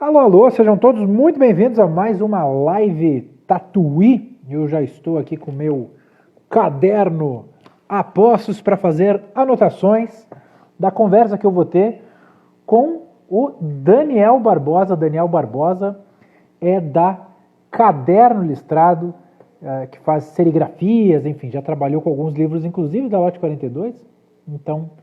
Alô, alô, sejam todos muito bem-vindos a mais uma live Tatuí. Eu já estou aqui com o meu caderno a postos para fazer anotações da conversa que eu vou ter com o Daniel Barbosa. Daniel Barbosa é da Caderno Listrado, que faz serigrafias, enfim, já trabalhou com alguns livros, inclusive da Lote 42. Então,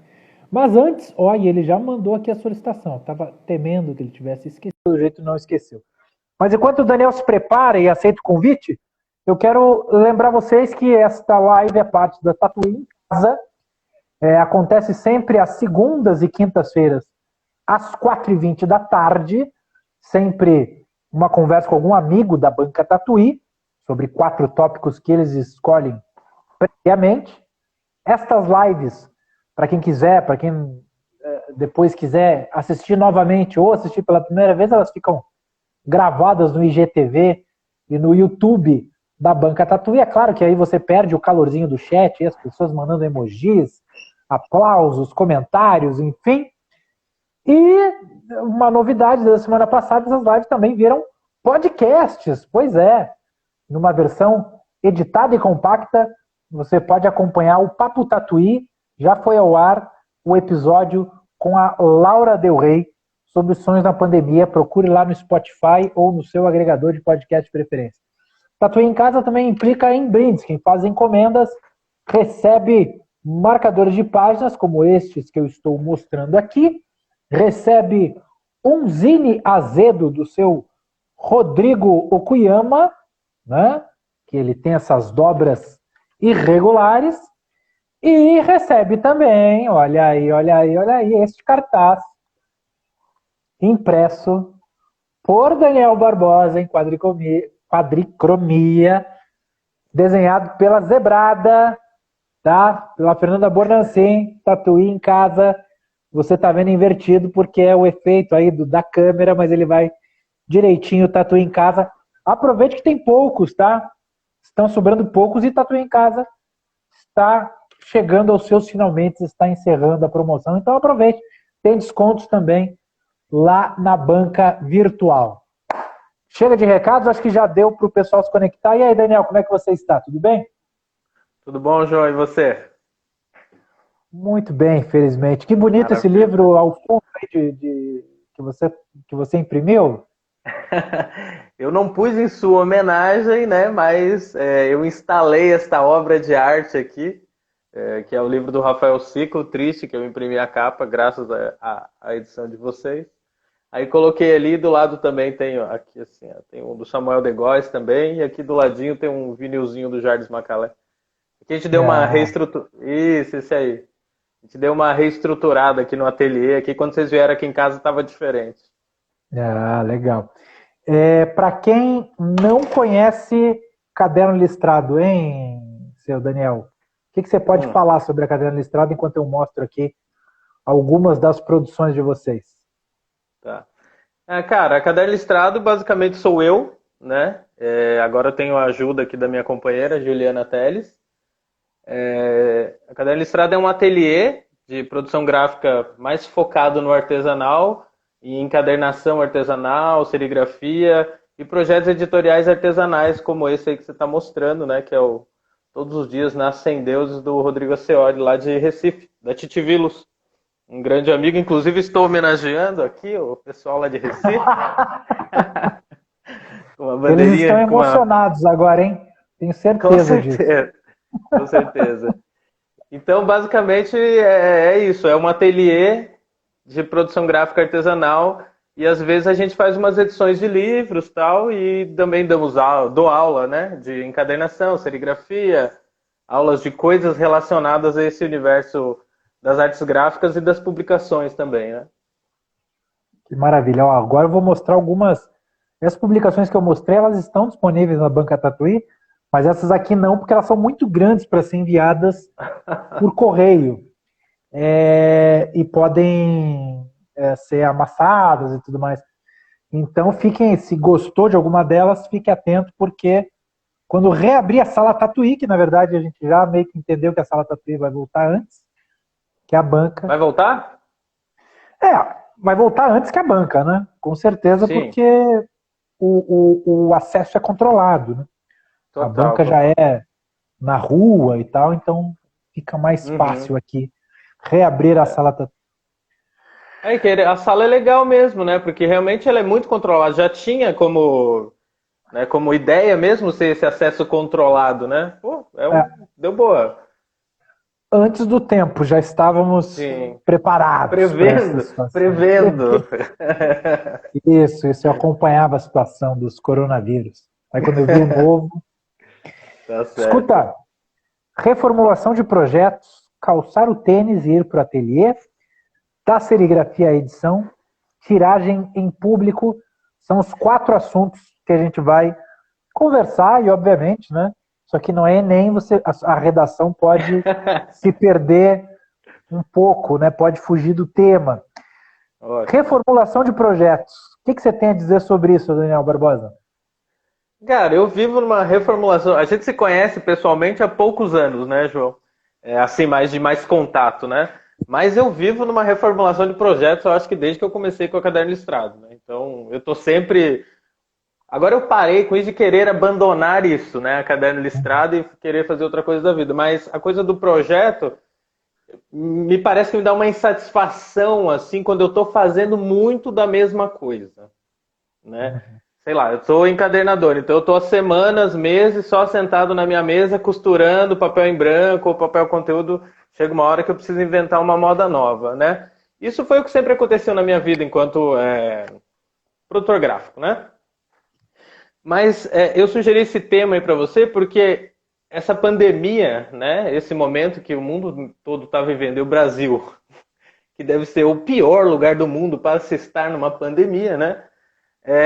mas antes, e ele já mandou aqui a solicitação. Estava temendo que ele tivesse esquecido, do jeito não esqueceu. Mas enquanto o Daniel se prepara e aceita o convite, eu quero lembrar vocês que esta live é parte da Tatuí em Casa. Acontece sempre às segundas e quintas-feiras, às 4h20 da tarde. Sempre uma conversa com algum amigo da banca Tatuí, sobre 4 tópicos que eles escolhem previamente. Estas lives, para quem quiser, para quem depois quiser assistir novamente ou assistir pela primeira vez, elas ficam gravadas no IGTV e no YouTube da Banca Tatuí. É claro que aí você perde o calorzinho do chat, as pessoas mandando emojis, aplausos, comentários, enfim. E uma novidade da semana passada, essas lives também viram podcasts. Pois é, numa versão editada e compacta, você pode acompanhar o Papo Tatuí. Já foi ao ar o episódio com a Laura Del Rey sobre os sonhos na pandemia. Procure lá no Spotify ou no seu agregador de podcast de preferência. Tatuí em Casa também implica em brindes. Quem faz encomendas recebe marcadores de páginas, como estes que eu estou mostrando aqui. Recebe um zine azedo do seu Rodrigo Okuyama, né? Que ele tem essas dobras irregulares. E recebe também, olha aí, este cartaz impresso por Daniel Barbosa em quadricromia, desenhado pela Zebrada, tá? Pela Fernanda Bornancin, Tatuí em Casa. Você tá vendo invertido porque é o efeito aí da câmera, mas ele vai direitinho, Tatuí em Casa. Aproveite que tem poucos, tá? Estão sobrando poucos e Tatuí em Casa está chegando aos seus finalmente, está encerrando a promoção. Então aproveite, tem descontos também lá na banca virtual. Chega de recados, acho que já deu para o pessoal se conectar. E aí, Daniel, como é que você está? Tudo bem? Tudo bom, João? E você? Muito bem, felizmente. Que bonito esse Maravilha. livro ao fundo aí que você imprimiu. Eu não pus em sua homenagem, né? Mas eu instalei esta obra de arte aqui, que é o livro do Rafael Ciclo, Triste, que eu imprimi a capa, graças à edição de vocês. Aí coloquei ali, do lado também tem, aqui assim, tem um do Samuel de Góes também, e aqui do ladinho tem um vinilzinho do Jardim Macalé. Aqui a gente deu uma Ah, reestrutura. Isso, esse aí. A gente deu uma reestruturada aqui no ateliê, aqui quando vocês vieram aqui em casa estava diferente. legal. Para quem não conhece Caderno Listrado, hein, seu Daniel? O que você pode Hum. falar sobre a Caderno Listrado enquanto eu mostro aqui algumas das produções de vocês? Tá. Cara, a Caderno Listrado basicamente sou eu, né? Agora eu tenho a ajuda aqui da minha companheira, Juliana Teles. A Caderno Listrado é um ateliê de produção gráfica mais focado no artesanal, em encadernação artesanal, serigrafia e projetos editoriais artesanais como esse aí que você está mostrando, né? Que é o Todos os Dias Nascem Deuses, do Rodrigo Aceori, lá de Recife, da Titivilos. Um grande amigo, inclusive estou homenageando aqui o pessoal lá de Recife, com uma Eles estão bandeirinha, com uma... emocionados agora, hein? Tenho Com certeza disso. certeza, com certeza. Então, basicamente, é isso. É um ateliê de produção gráfica artesanal e, às vezes, a gente faz umas edições de livros tal, e também dou aula, né? De encadernação, serigrafia, aulas de coisas relacionadas a esse universo das artes gráficas e das publicações também, né? Que maravilha. Ó, agora eu vou mostrar algumas. Essas publicações que eu mostrei, elas estão disponíveis na Banca Tatuí, mas essas aqui não, porque elas são muito grandes para ser enviadas por correio. E podem ser amassadas e tudo mais. Então, se gostou de alguma delas, fique atento, porque quando reabrir a sala Tatuí, que na verdade a gente já meio que entendeu que a sala Tatuí vai voltar antes, que a banca. Vai voltar? É, vai voltar antes que a banca, né? Com certeza, Sim, porque o acesso é controlado, né? A total, banca já total. é na rua e tal, então fica mais Uhum. fácil aqui reabrir a É. sala Tatu. É que a sala é legal mesmo, né? Porque realmente ela é muito controlada. Já tinha como, né, como ideia mesmo ser esse acesso controlado, né? Pô, deu boa. Antes do tempo, já estávamos Sim. preparados para essa Prevendo, situação. prevendo. Isso, eu acompanhava a situação dos coronavírus. Aí quando eu vi o novo, Tá certo. escuta, reformulação de projetos, calçar o tênis e ir para o ateliê, da serigrafia à edição, tiragem em público, são os 4 assuntos que a gente vai conversar e, obviamente, né? Isso aqui não é Enem, a redação pode se perder um pouco, né? Pode fugir do tema. Ótimo. Reformulação de projetos. O que você tem a dizer sobre isso, Daniel Barbosa? Cara, eu vivo numa reformulação. A gente se conhece pessoalmente há poucos anos, né, João? É, assim, mais contato, né? Mas eu vivo numa reformulação de projetos, eu acho que desde que eu comecei com a Caderno Listrado, né? Então, eu tô sempre. Agora eu parei com isso de querer abandonar isso, né? A Caderno Listrado e querer fazer outra coisa da vida. Mas a coisa do projeto me parece que me dá uma insatisfação, assim, quando eu tô fazendo muito da mesma coisa, né? Sei lá, eu sou encadernador, então eu tô há semanas, meses só sentado na minha mesa costurando papel em branco ou papel conteúdo. Chega uma hora que eu preciso inventar uma moda nova, né? Isso foi o que sempre aconteceu na minha vida enquanto produtor gráfico, né? Mas eu sugeri esse tema aí para você porque essa pandemia, né? Esse momento que o mundo todo está vivendo, e o Brasil, que deve ser o pior lugar do mundo para se estar numa pandemia, né?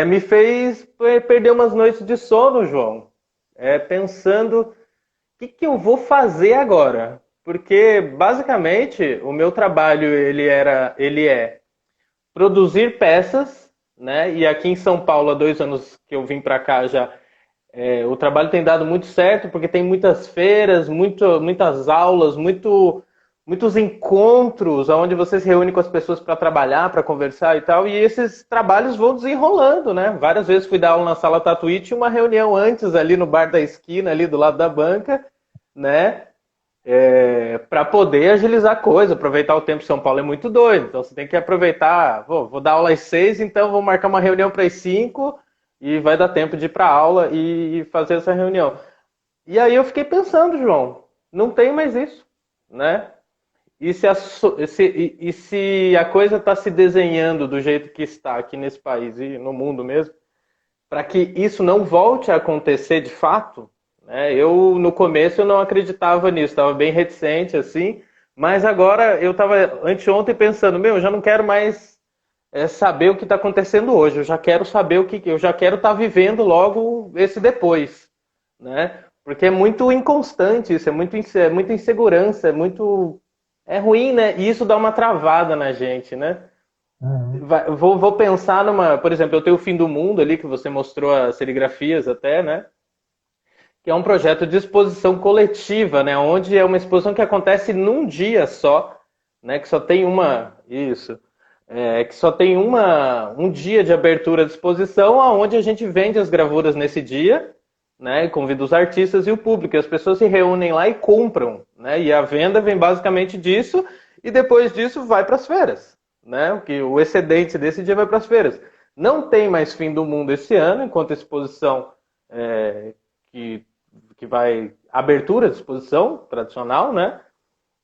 Me fez perder umas noites de sono, João. Pensando o que eu vou fazer agora. Porque basicamente o meu trabalho ele é produzir peças, né? E aqui em São Paulo, há 2 anos que eu vim para cá já, o trabalho tem dado muito certo, porque tem muitas feiras, muitas aulas, muitos encontros onde você se reúne com as pessoas para trabalhar, para conversar e tal, e esses trabalhos vão desenrolando, né? Várias vezes fui dar aula na sala Tatuí, tinha uma reunião antes ali no bar da esquina, ali do lado da banca, né? Para poder agilizar a coisa, aproveitar o tempo. São Paulo é muito doido, então você tem que aproveitar. Vou dar aula às 6, então vou marcar uma reunião para as 5 e vai dar tempo de ir para a aula e fazer essa reunião. E aí eu fiquei pensando, João, não tem mais isso, né? E se a coisa está se desenhando do jeito que está aqui nesse país e no mundo mesmo, para que isso não volte a acontecer de fato, né? Eu no começo eu não acreditava nisso, estava bem reticente assim, mas agora eu estava anteontem pensando, meu, eu já não quero mais saber o que está acontecendo hoje, eu já quero saber o que eu já quero estar vivendo logo esse depois, né? Porque é muito inconstante isso, é muita insegurança, é ruim, né? E isso dá uma travada na gente, né? Uhum. Vou pensar numa. Por exemplo, eu tenho o Fim do Mundo ali, que você mostrou as serigrafias até, né? Que é um projeto de exposição coletiva, né? Onde é uma exposição que acontece num dia só, né? Que só tem uma. Isso. Que só tem um dia de abertura de exposição, onde a gente vende as gravuras nesse dia, né? E convida os artistas e o público. E as pessoas se reúnem lá e compram, né? E a venda vem basicamente disso, e depois disso vai para as feiras, né? O excedente desse dia vai para as feiras. Não tem mais Fim do Mundo esse ano, enquanto a exposição é, que, que vai abertura de exposição tradicional, né?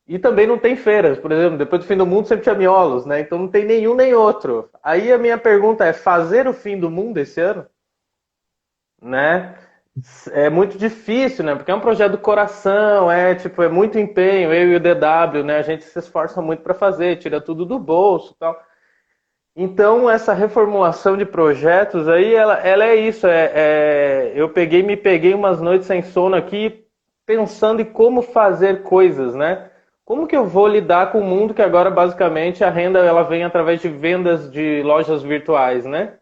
E também não tem feiras, por exemplo, depois do Fim do Mundo sempre tinha miolos, né? Então não tem nenhum nem outro. Aí a minha pergunta é: fazer o Fim do Mundo esse ano, né? É muito difícil, né? Porque é um projeto do coração, é muito empenho. Eu e o DW, né? A gente se esforça muito para fazer, tira tudo do bolso, e tal. Então essa reformulação de projetos aí, ela é isso. Eu me peguei umas noites sem sono aqui pensando em como fazer coisas, né? Como que eu vou lidar com o mundo que agora basicamente a renda ela vem através de vendas de lojas virtuais, né?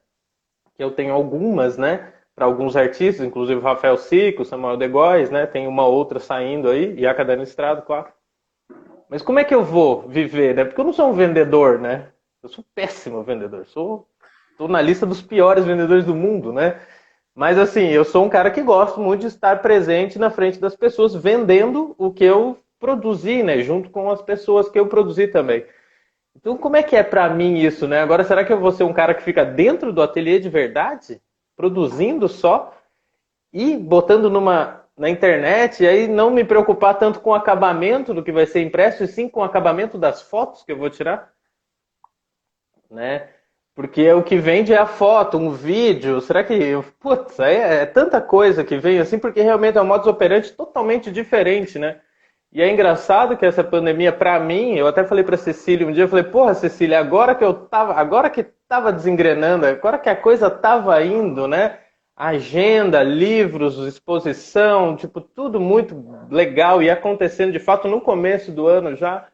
Que eu tenho algumas, né? Para alguns artistas, inclusive Rafael Sico, Samuel De Góes, né? Tem uma outra saindo aí, e a Caderno Estrado, claro. Mas como é que eu vou viver, né? Porque eu não sou um vendedor, né? Eu sou péssimo vendedor. Tô na lista dos piores vendedores do mundo, né? Mas assim, eu sou um cara que gosto muito de estar presente na frente das pessoas, vendendo o que eu produzi, né? Junto com as pessoas que eu produzi também. Então, como é que é pra mim isso, né? Agora, será que eu vou ser um cara que fica dentro do ateliê de verdade, produzindo só e botando na internet, e aí não me preocupar tanto com o acabamento do que vai ser impresso, e sim com o acabamento das fotos que eu vou tirar, né? Porque o que vende é a foto, um vídeo. Será que. Putz, aí é tanta coisa que vem assim, porque realmente é um modus operandi totalmente diferente, né? E é engraçado que essa pandemia, pra mim, eu até falei pra Cecília um dia, eu falei, porra, Cecília, agora que tava desengrenando, agora que a coisa tava indo, né? Agenda, livros, exposição, tipo, tudo muito legal e acontecendo de fato no começo do ano já.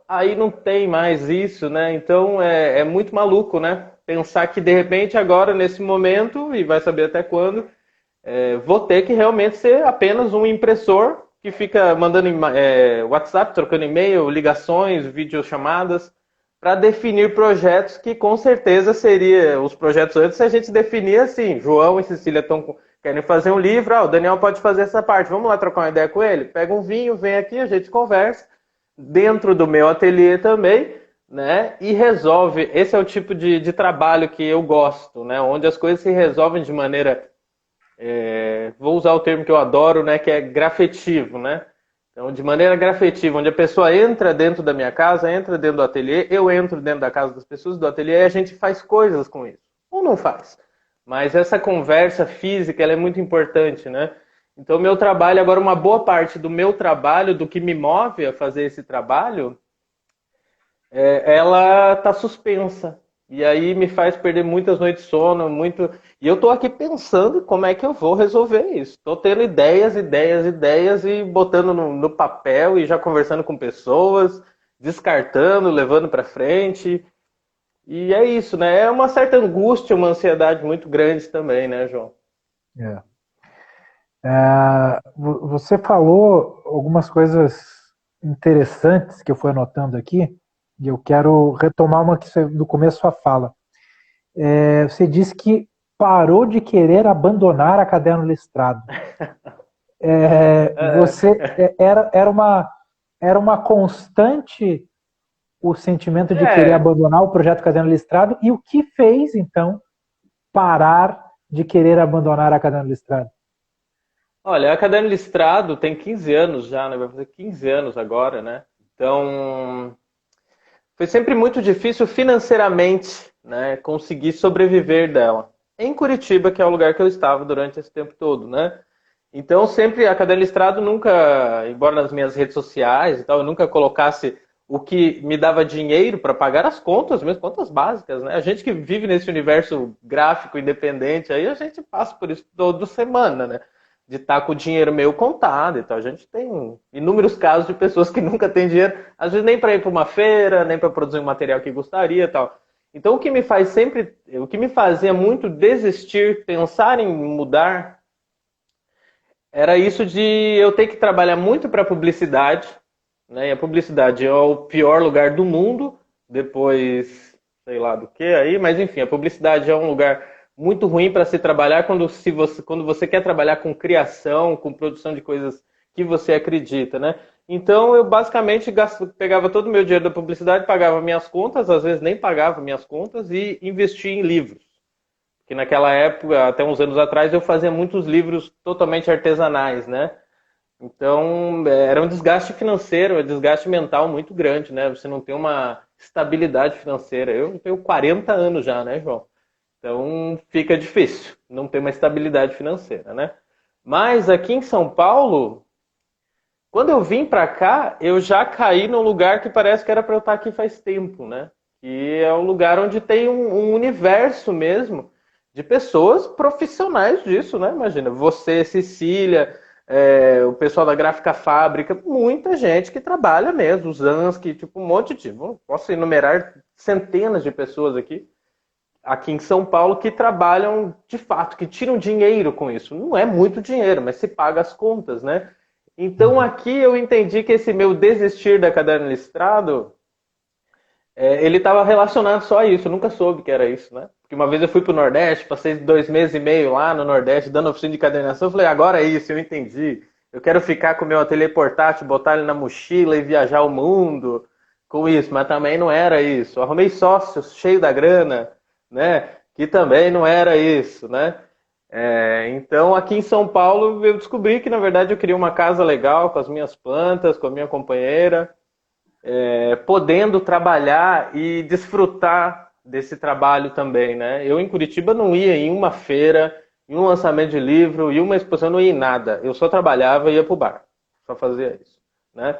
Aí não tem mais isso, né? Então é muito maluco, né? Pensar que de repente agora, nesse momento, e vai saber até quando, vou ter que realmente ser apenas um impressor que fica mandando WhatsApp, trocando e-mail, ligações, videochamadas, para definir projetos que com certeza seria os projetos antes se a gente definia assim, João e Cecília estão querem fazer um livro, o Daniel pode fazer essa parte, vamos lá trocar uma ideia com ele? Pega um vinho, vem aqui, a gente conversa, dentro do meu ateliê também, né? E resolve. Esse é o tipo de trabalho que eu gosto, né? Onde as coisas se resolvem de maneira, vou usar o termo que eu adoro, né? Que é grafetivo, né? Então, de maneira grafetiva, onde a pessoa entra dentro da minha casa, entra dentro do ateliê, eu entro dentro da casa das pessoas do ateliê e a gente faz coisas com isso. Ou não faz. Mas essa conversa física, ela é muito importante, né? Então, meu trabalho, agora uma boa parte do meu trabalho, do que me move a fazer esse trabalho, ela está suspensa. E aí me faz perder muitas noites de sono, muito. E eu estou aqui pensando como é que eu vou resolver isso. Estou tendo ideias, ideias, ideias e botando no papel e já conversando com pessoas, descartando, levando para frente. E é isso, né? É uma certa angústia, uma ansiedade muito grande também, né, João? É. Você falou algumas coisas interessantes que eu fui anotando aqui, e eu quero retomar uma que você, no começo da sua fala. Você disse que parou de querer abandonar a Caderno Listrado. Era uma constante o sentimento de querer É, abandonar o projeto Caderno Listrado, e o que fez, então, parar de querer abandonar a Caderno Listrado? olha, a Caderno Listrado tem 15 anos já, né? Vai fazer 15 anos agora, né? Então, foi sempre muito difícil financeiramente, né, conseguir sobreviver dela. Em Curitiba, que é o lugar que eu estava durante esse tempo todo, né? Então, sempre a Caderno Listrado nunca, embora nas minhas redes sociais e tal, eu nunca colocasse o que me dava dinheiro para pagar as contas, mesmo contas básicas, né? A gente que vive nesse universo gráfico independente, aí a gente passa por isso toda semana, né? De estar com o dinheiro meio contado e tal. A gente tem inúmeros casos de pessoas que nunca têm dinheiro, às vezes nem para ir para uma feira, nem para produzir um material que gostaria e tal. Então, o que me fazia muito desistir, pensar em mudar, era isso de eu ter que trabalhar muito para publicidade, né? E a publicidade é o pior lugar do mundo, depois, sei lá do que aí, mas enfim, a publicidade é um lugar muito ruim para se trabalhar quando você quer trabalhar com criação, com produção de coisas que você acredita, né? Então eu basicamente pegava todo o meu dinheiro da publicidade, pagava minhas contas, às vezes nem pagava minhas contas e investia em livros. Que naquela época, até uns anos atrás, eu fazia muitos livros totalmente artesanais, né? Então, era um desgaste financeiro, um desgaste mental muito grande, né? Você não tem uma estabilidade financeira. Eu tenho 40 anos já, né, João? Então, fica difícil não ter uma estabilidade financeira, né? Mas aqui em São Paulo, quando eu vim para cá, eu já caí num lugar que parece que era para eu estar aqui faz tempo, né? Que é um lugar onde tem um universo mesmo de pessoas profissionais disso, né? Imagina, você, Cecília, o pessoal da Gráfica Fábrica, muita gente que trabalha mesmo, os Ansky, tipo um monte de... Posso enumerar centenas de pessoas aqui em São Paulo, que trabalham de fato, que tiram dinheiro com isso. Não é muito dinheiro, mas se paga as contas, né? Então aqui eu entendi que esse meu desistir da Caderno Listrado ele estava relacionado só a isso, eu nunca soube que era isso, né? Porque uma vez eu fui pro Nordeste, passei 2 meses e meio lá no Nordeste, dando oficina de cadernação, eu falei, agora é isso, eu entendi. Eu quero ficar com o meu ateliê portátil, botar ele na mochila e viajar o mundo com isso, mas também não era isso. Eu arrumei sócios cheio da grana, né? Que também não era isso, né? Então, aqui em São Paulo, eu descobri que, na verdade, eu queria uma casa legal com as minhas plantas, com a minha companheira, podendo trabalhar e desfrutar desse trabalho também, né? Eu em Curitiba não ia em uma feira, em um lançamento de livro, em uma exposição, não ia em nada. Eu só trabalhava e ia pro bar, só fazia isso, né?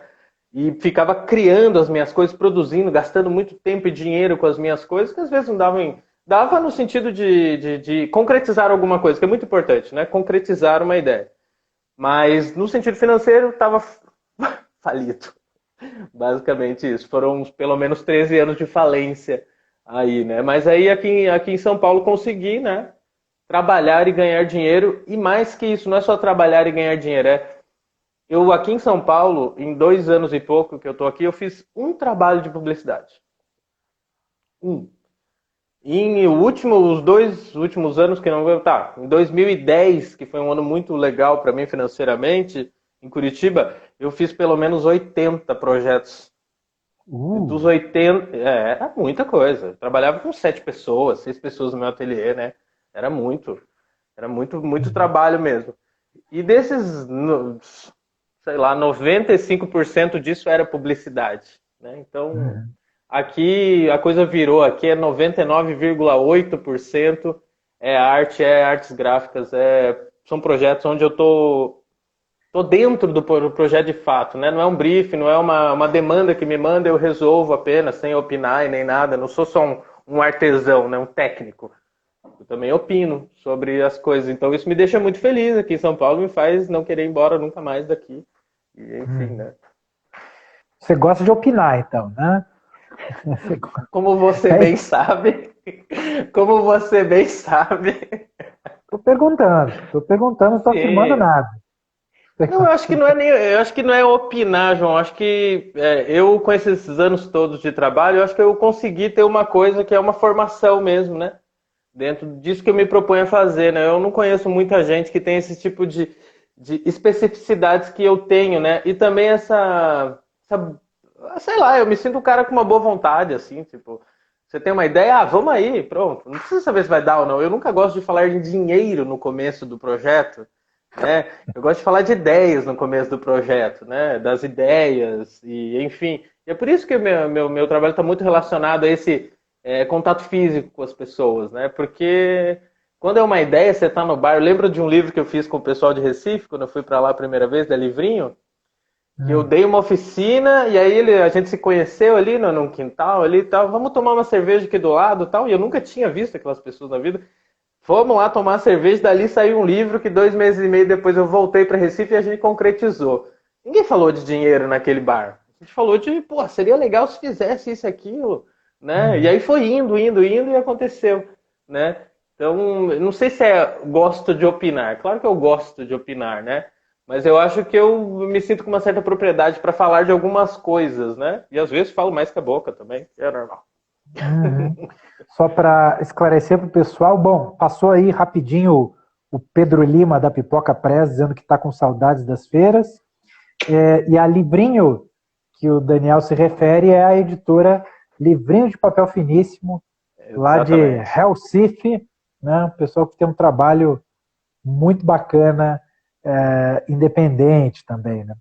E ficava criando as minhas coisas, produzindo, gastando muito tempo e dinheiro com as minhas coisas, que às vezes não davam. Dava no sentido de concretizar alguma coisa, que é muito importante, né? Concretizar uma ideia. Mas no sentido financeiro, estava falido. Basicamente isso. Foram pelo menos 13 anos de falência aí, né? Mas aí aqui em São Paulo consegui, né? Trabalhar e ganhar dinheiro. E mais que isso, não é só trabalhar e ganhar dinheiro. Eu aqui em São Paulo, em 2 anos e pouco que eu tô aqui, eu fiz um trabalho de publicidade. Um. E os 2 últimos anos que não... Tá, em 2010, que foi um ano muito legal para mim financeiramente, em Curitiba, eu fiz pelo menos 80 projetos. Dos 80, era muita coisa. Eu trabalhava com 7 pessoas, 6 pessoas no meu ateliê, né? Era muito trabalho mesmo. E desses, sei lá, 95% disso era publicidade, né? Então, aqui a coisa virou, aqui é 99,8% é artes gráficas, são projetos onde eu tô dentro do projeto de fato, né? Não é um brief, não é uma demanda que me manda, eu resolvo apenas, sem opinar e nem nada. Não sou só um artesão, né? Um técnico. Eu também opino sobre as coisas. Então isso me deixa muito feliz aqui em São Paulo, me faz não querer ir embora nunca mais daqui. E, enfim, né? Você gosta de opinar, então, né? Como você bem sabe, como você bem sabe. Tô perguntando, não estou afirmando nada. Não, eu acho que não é opinar, João. Eu acho que eu, com esses anos todos de trabalho, eu acho que eu consegui ter uma coisa que é uma formação mesmo, né? Dentro disso que eu me proponho a fazer, né? Eu não conheço muita gente que tem esse tipo de especificidades que eu tenho, né? E também sei lá, eu me sinto um cara com uma boa vontade, assim, tipo, você tem uma ideia, vamos aí, pronto. Não precisa saber se vai dar ou não. Eu nunca gosto de falar em dinheiro no começo do projeto, né? Eu gosto de falar de ideias no começo do projeto, né? Das ideias, e enfim. E é por isso que o meu trabalho está muito relacionado a esse contato físico com as pessoas, né? Porque quando é uma ideia, você está no bar. Eu lembro de um livro que eu fiz com o pessoal de Recife, quando eu fui para lá a primeira vez, da Livrinho, que eu dei uma oficina e aí a gente se conheceu ali num quintal ali e tal. Vamos tomar uma cerveja aqui do lado e tal. E eu nunca tinha visto aquelas pessoas na vida. Fomos lá tomar cerveja, dali saiu um livro que 2 meses e meio depois eu voltei para Recife e a gente concretizou. Ninguém falou de dinheiro naquele bar. A gente falou de, pô, seria legal se fizesse isso, aquilo, né? E aí foi indo e aconteceu, né? Então, não sei se gosto de opinar. Claro que eu gosto de opinar, né? Mas eu acho que eu me sinto com uma certa propriedade para falar de algumas coisas, né? E às vezes falo mais que a boca também, que é normal. Só para esclarecer para o pessoal, bom, passou aí rapidinho o Pedro Lima da Pipoca Press dizendo que está com saudades das feiras. E a Livrinho, que o Daniel se refere, é a editora Livrinho de Papel Finíssimo, lá de Recife, né? Um pessoal que tem um trabalho muito bacana, independente também, né?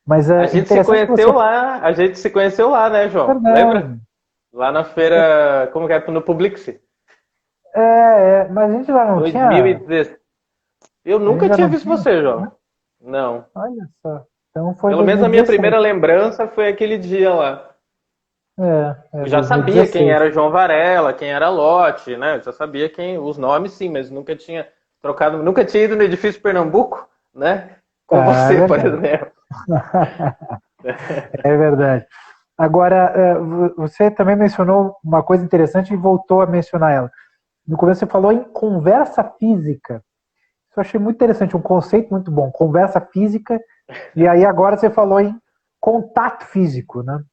Mas a gente se conheceu lá, né, João? Verdade. Lembra? Lá na feira, como que é? No Publixi. Mas a gente lá não 2010. tinha... Eu nunca tinha visto você, João. Não. Olha só. Então foi Pelo menos a minha primeira lembrança foi aquele dia lá. Eu já 2016. sabia quem era João Varela, quem era Lotte, né? Eu já sabia os nomes, sim, mas nunca tinha trocado, nunca tinha ido no edifício Pernambuco, né? Com você, por exemplo. É verdade. Agora, você também mencionou uma coisa interessante e voltou a mencionar ela. No começo você falou em conversa física. Isso eu achei muito interessante, um conceito muito bom. Conversa física, e aí agora você falou em contato físico, né?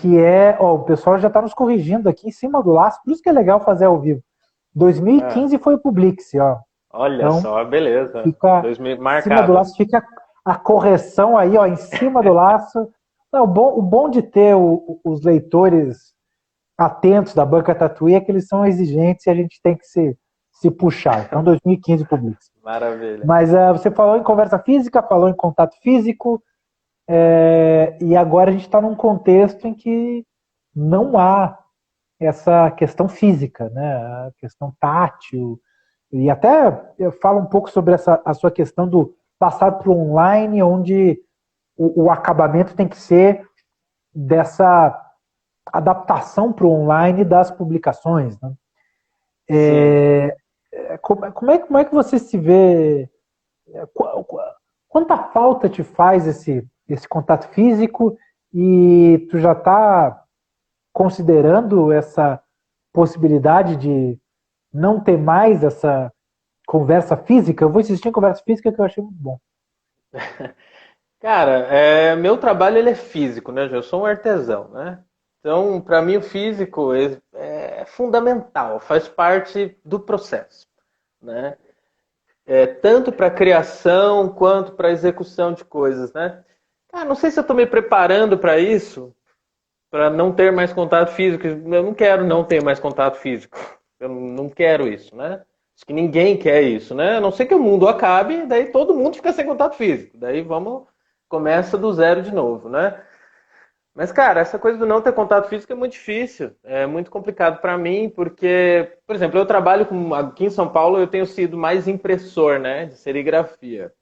que é, ó, o pessoal já está nos corrigindo aqui em cima do laço, por isso que é legal fazer ao vivo. Ah, 2015 foi o Publix, ó. olha Então, só, beleza. fica em 2000 cima do marcado. laço, fica a correção aí, ó, em cima do laço. Não, o bom de ter os leitores atentos da banca Tatuí é que eles são exigentes e a gente tem que se puxar. Então, 2015 Publix. Maravilha. Mas você falou em conversa física, falou em contato físico, e agora a gente está num contexto em que não há essa questão física, né? A questão tátil. E até eu falo um pouco sobre a sua questão do passar para o online, onde o acabamento tem que ser dessa adaptação para o online das publicações. Né? Sim. Como é que você se vê? Quanta falta te faz esse contato físico e tu já está considerando essa possibilidade de não ter mais essa conversa física? Eu vou insistir em conversa física que eu achei muito bom. Cara, meu trabalho ele é físico, né, João? Eu sou um artesão, né? Então, para mim, o físico é fundamental, faz parte do processo, né? Tanto para criação quanto para execução de coisas, né? Cara, não sei se eu estou me preparando para isso, para não ter mais contato físico. Eu não quero não ter mais contato físico. Eu não quero isso, né? Acho que ninguém quer isso, né? A não ser que o mundo acabe, daí todo mundo fica sem contato físico. Daí começa do zero de novo, né? Mas, cara, essa coisa do não ter contato físico é muito difícil, é muito complicado para mim, porque, por exemplo, eu trabalho aqui em São Paulo, eu tenho sido mais impressor, né, de serigrafia.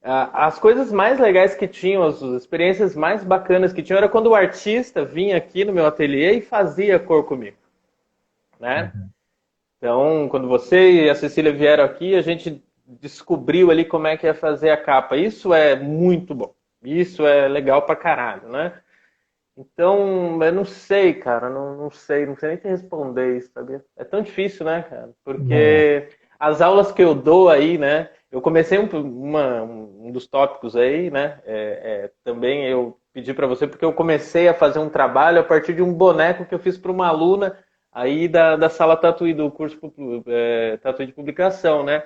As coisas mais legais que tinham, as experiências mais bacanas que tinham, era quando o artista vinha aqui no meu ateliê e fazia cor comigo, né? Uhum. Então, quando você e a Cecília vieram aqui, a gente descobriu ali como é que ia fazer a capa. Isso é muito bom. Isso é legal pra caralho, né? Então, eu não sei, cara, não sei nem te responder isso, sabia? É tão difícil, né, cara? É. Porque as aulas que eu dou aí, né? Eu comecei um dos tópicos aí, né? Também eu pedi para você porque eu comecei a fazer um trabalho a partir de um boneco que eu fiz para uma aluna aí da sala Tatuí, do curso Tatuí de Publicação, né?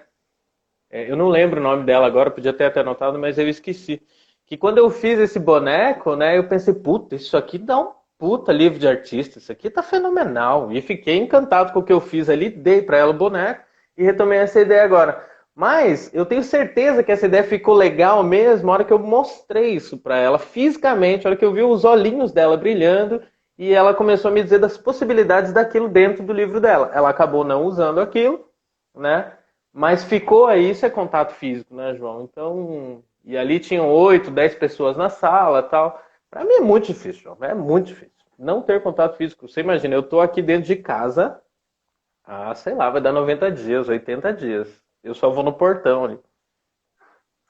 Eu não lembro o nome dela agora, podia até anotado, mas eu esqueci. Que quando eu fiz esse boneco, né, eu pensei, puta, isso aqui dá um puta livro de artista, isso aqui tá fenomenal. E fiquei encantado com o que eu fiz ali, dei para ela o boneco e retomei essa ideia agora. Mas eu tenho certeza que essa ideia ficou legal mesmo na hora que eu mostrei isso para ela fisicamente, na hora que eu vi os olhinhos dela brilhando e ela começou a me dizer das possibilidades daquilo dentro do livro dela. Ela acabou não usando aquilo, né? Mas ficou aí, isso é contato físico, né, João? Então, e ali tinham 8, 10 pessoas na sala tal. Para mim é muito difícil, João. É muito difícil. Não ter contato físico. Você imagina, eu tô aqui dentro de casa, sei lá, vai dar 90 dias, 80 dias. Eu só vou no portão ali.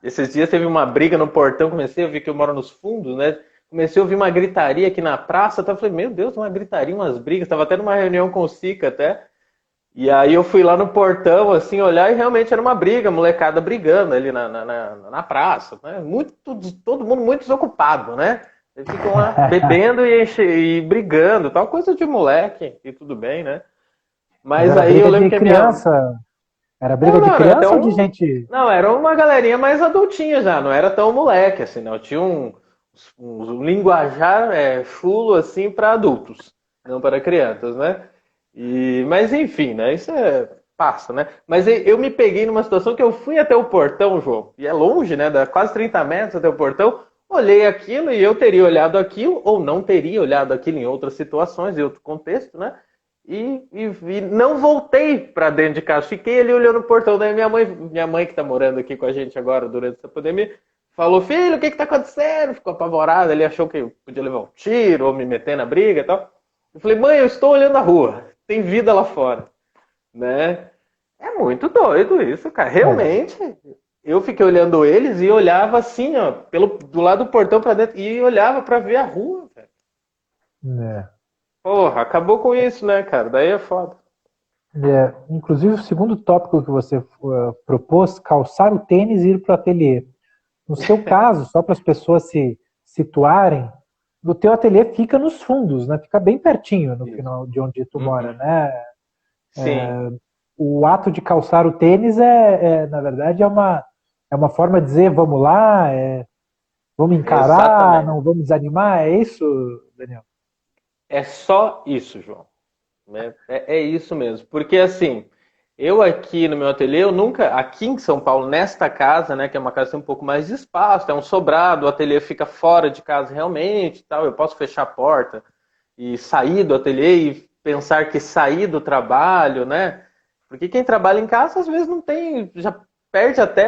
Esses dias teve uma briga no portão, comecei a ver que eu moro nos fundos, né? Comecei a ouvir uma gritaria aqui na praça, tá? Falei, meu Deus, uma gritaria, umas brigas. Tava até numa reunião com o Sica até. E aí eu fui lá no portão, assim, olhar e realmente era uma briga, molecada brigando ali na praça, né? Todo mundo muito desocupado, né? Eles ficam lá bebendo e brigando, tal coisa de moleque, e tudo bem, né? Mas Mas era aí eu briga lembro de que a minha... criança? Era Não, briga de não, era até criança ou de um... gente? Não, era uma galerinha mais adultinha já, não era tão moleque, assim, não. Tinha um linguajar chulo, assim, para adultos, não para crianças, né? Mas enfim, né? Isso passa, né? Mas eu me peguei numa situação que eu fui até o portão, João, e é longe, né? Dá quase 30 metros até o portão. Olhei aquilo e eu teria olhado aquilo, ou não teria olhado aquilo em outras situações, em outro contexto, né? E não voltei para dentro de casa. Fiquei ali olhando o portão. Daí minha mãe que está morando aqui com a gente agora durante essa pandemia, falou: Filho, o que está acontecendo? Ficou apavorado. Ele achou que eu podia levar um tiro ou me meter na briga e tal. Eu falei: Mãe, eu estou olhando a rua. Tem vida lá fora, né? É muito doido isso, cara. É, Realmente, eu fiquei olhando eles e olhava assim, ó, do lado do portão para dentro e olhava para ver a rua, velho. é. Porra, acabou com isso, né, cara? Daí é foda. Inclusive, o segundo tópico que você propôs, calçar o tênis e ir para o ateliê. No seu caso, só para as pessoas se situarem, o teu ateliê fica nos fundos, né? Fica bem pertinho no Isso. final de onde tu Uhum. mora, né? Sim, O ato de calçar o tênis na verdade, é uma forma de dizer, vamos lá, vamos encarar, exatamente. não vamos desanimar, é isso, Daniel? É só isso, João. Né? É isso mesmo. Porque assim, eu aqui no meu ateliê, eu nunca, aqui em São Paulo, nesta casa, né, que é uma casa que tem um pouco mais de espaço, é um sobrado, o ateliê fica fora de casa realmente, tal, eu posso fechar a porta e sair do ateliê e pensar que sair do trabalho, né? Porque quem trabalha em casa às vezes não tem, já perde até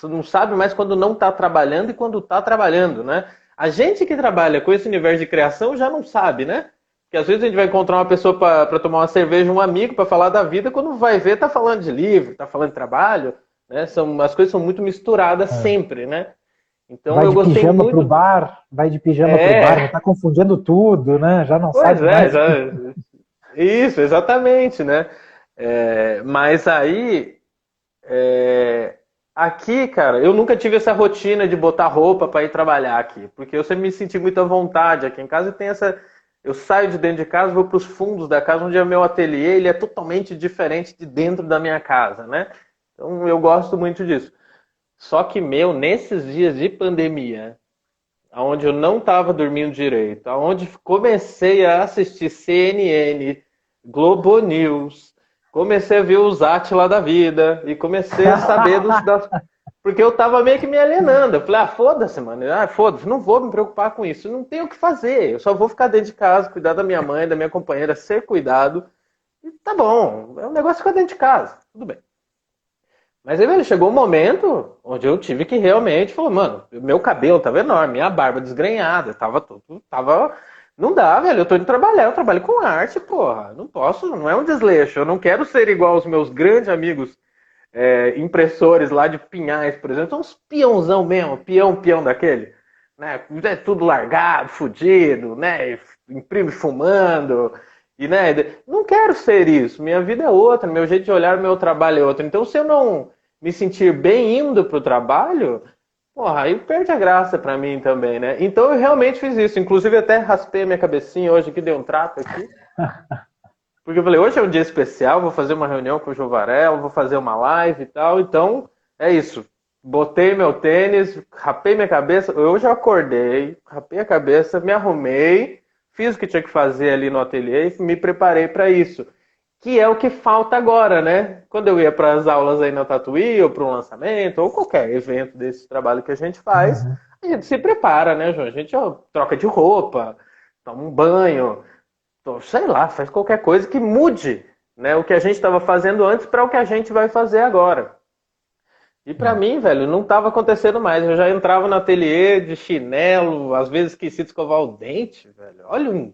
não sabe mais quando não está trabalhando e quando está trabalhando, né? A gente que trabalha com esse universo de criação já não sabe, né? Porque às vezes a gente vai encontrar uma pessoa para tomar uma cerveja, um amigo para falar da vida, quando vai ver tá falando de livro, tá falando de trabalho, né? As coisas são muito misturadas É. sempre, né? Então Vai eu de gostei pijama pro muito. bar, vai de pijama pro bar, já É, tá confundindo tudo, né? Já não pois sabe é, mais. isso, exatamente, né? Mas aí, é, aqui, cara, eu nunca tive essa rotina de botar roupa para ir trabalhar aqui, porque eu sempre me senti muito à vontade. Aqui em casa tem essa. Eu saio de dentro de casa, vou para os fundos da casa, onde é o meu ateliê, ele é totalmente diferente de dentro da minha casa, né? Então eu gosto muito disso. Só que, nesses dias de pandemia, onde eu não estava dormindo direito, onde comecei a assistir CNN, Globo News, comecei a ver os Átila da vida e comecei a saber porque eu tava meio que me alienando. Eu falei, foda-se, mano. Foda-se, não vou me preocupar com isso. Não tenho o que fazer. Eu só vou ficar dentro de casa, cuidar da minha mãe, da minha companheira, ser cuidado. E tá bom. É um negócio ficar dentro de casa. Tudo bem. Mas aí, velho, chegou um momento onde eu tive que realmente falar, mano, meu cabelo tava enorme, minha barba desgrenhada, tava tudo, tava. Não dá, velho, eu tô indo trabalhar, eu trabalho com arte, porra. Não posso, não é um desleixo. Eu não quero ser igual aos meus grandes amigos impressores lá de Pinhais, por exemplo. São uns peãozão mesmo, peão daquele. Né? É tudo largado, fudido, né? Imprime fumando. E, né? Não quero ser isso. Minha vida é outra, meu jeito de olhar o meu trabalho é outro. Então, se eu não me sentir bem indo pro trabalho, porra, aí perde a graça pra mim também, né? Então eu realmente fiz isso. Inclusive até raspei a minha cabecinha hoje aqui, dei um trato aqui. Porque eu falei, hoje é um dia especial, vou fazer uma reunião com o Jovarel, vou fazer uma live e tal. Então, é isso. Botei meu tênis, rapei minha cabeça. Hoje eu acordei, rapei a cabeça, me arrumei, fiz o que tinha que fazer ali no ateliê e me preparei para isso. Que é o que falta agora, né? Quando eu ia para as aulas aí na Tatuí, ou para um lançamento, ou qualquer evento desse trabalho que a gente faz, Uhum. a gente se prepara, né, João? A gente troca de roupa, toma um banho, sei lá, faz qualquer coisa que mude, né, o que a gente estava fazendo antes para o que a gente vai fazer agora. E para É. mim, velho, não estava acontecendo mais. Eu já entrava no ateliê de chinelo, às vezes esqueci de escovar o dente, velho. Olha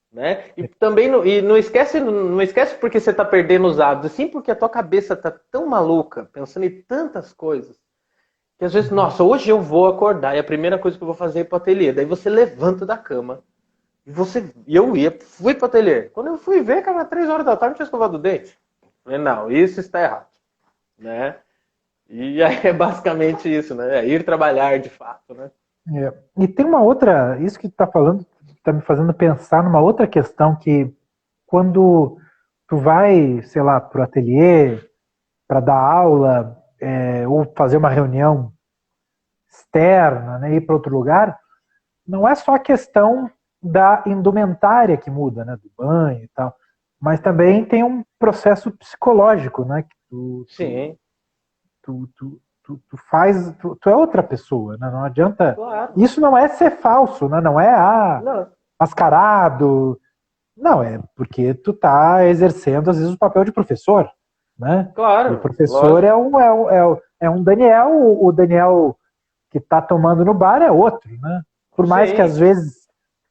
né? E também não esquece porque você está perdendo os hábitos, sim porque a tua cabeça tá tão maluca, pensando em tantas coisas, que às vezes, Uhum. nossa, hoje eu vou acordar e a primeira coisa que eu vou fazer é ir pro ateliê. Daí você levanta da cama e eu fui pro ateliê. Quando eu fui ver, cara, 3 horas da tarde eu tinha escovado o dente. Falei, não, isso está errado, né? E aí é basicamente isso, né? É ir trabalhar de fato, né? E tem uma outra, isso que tu tá falando, tá me fazendo pensar numa outra questão que quando tu vai, sei lá, pro ateliê para dar aula, ou fazer uma reunião externa, né, ir para outro lugar, não é só a questão da indumentária que muda, né, do banho e tal, mas também tem um processo psicológico, né, que Sim, tu faz, tu é outra pessoa, né, não adianta. claro. Isso não é ser falso, né, não é Não, mascarado, não, é porque tu tá exercendo às vezes o papel de professor, né? E o claro, professor lógico. é um Daniel, o Daniel que tá tomando no bar é outro, né? Por mais que Sim. às vezes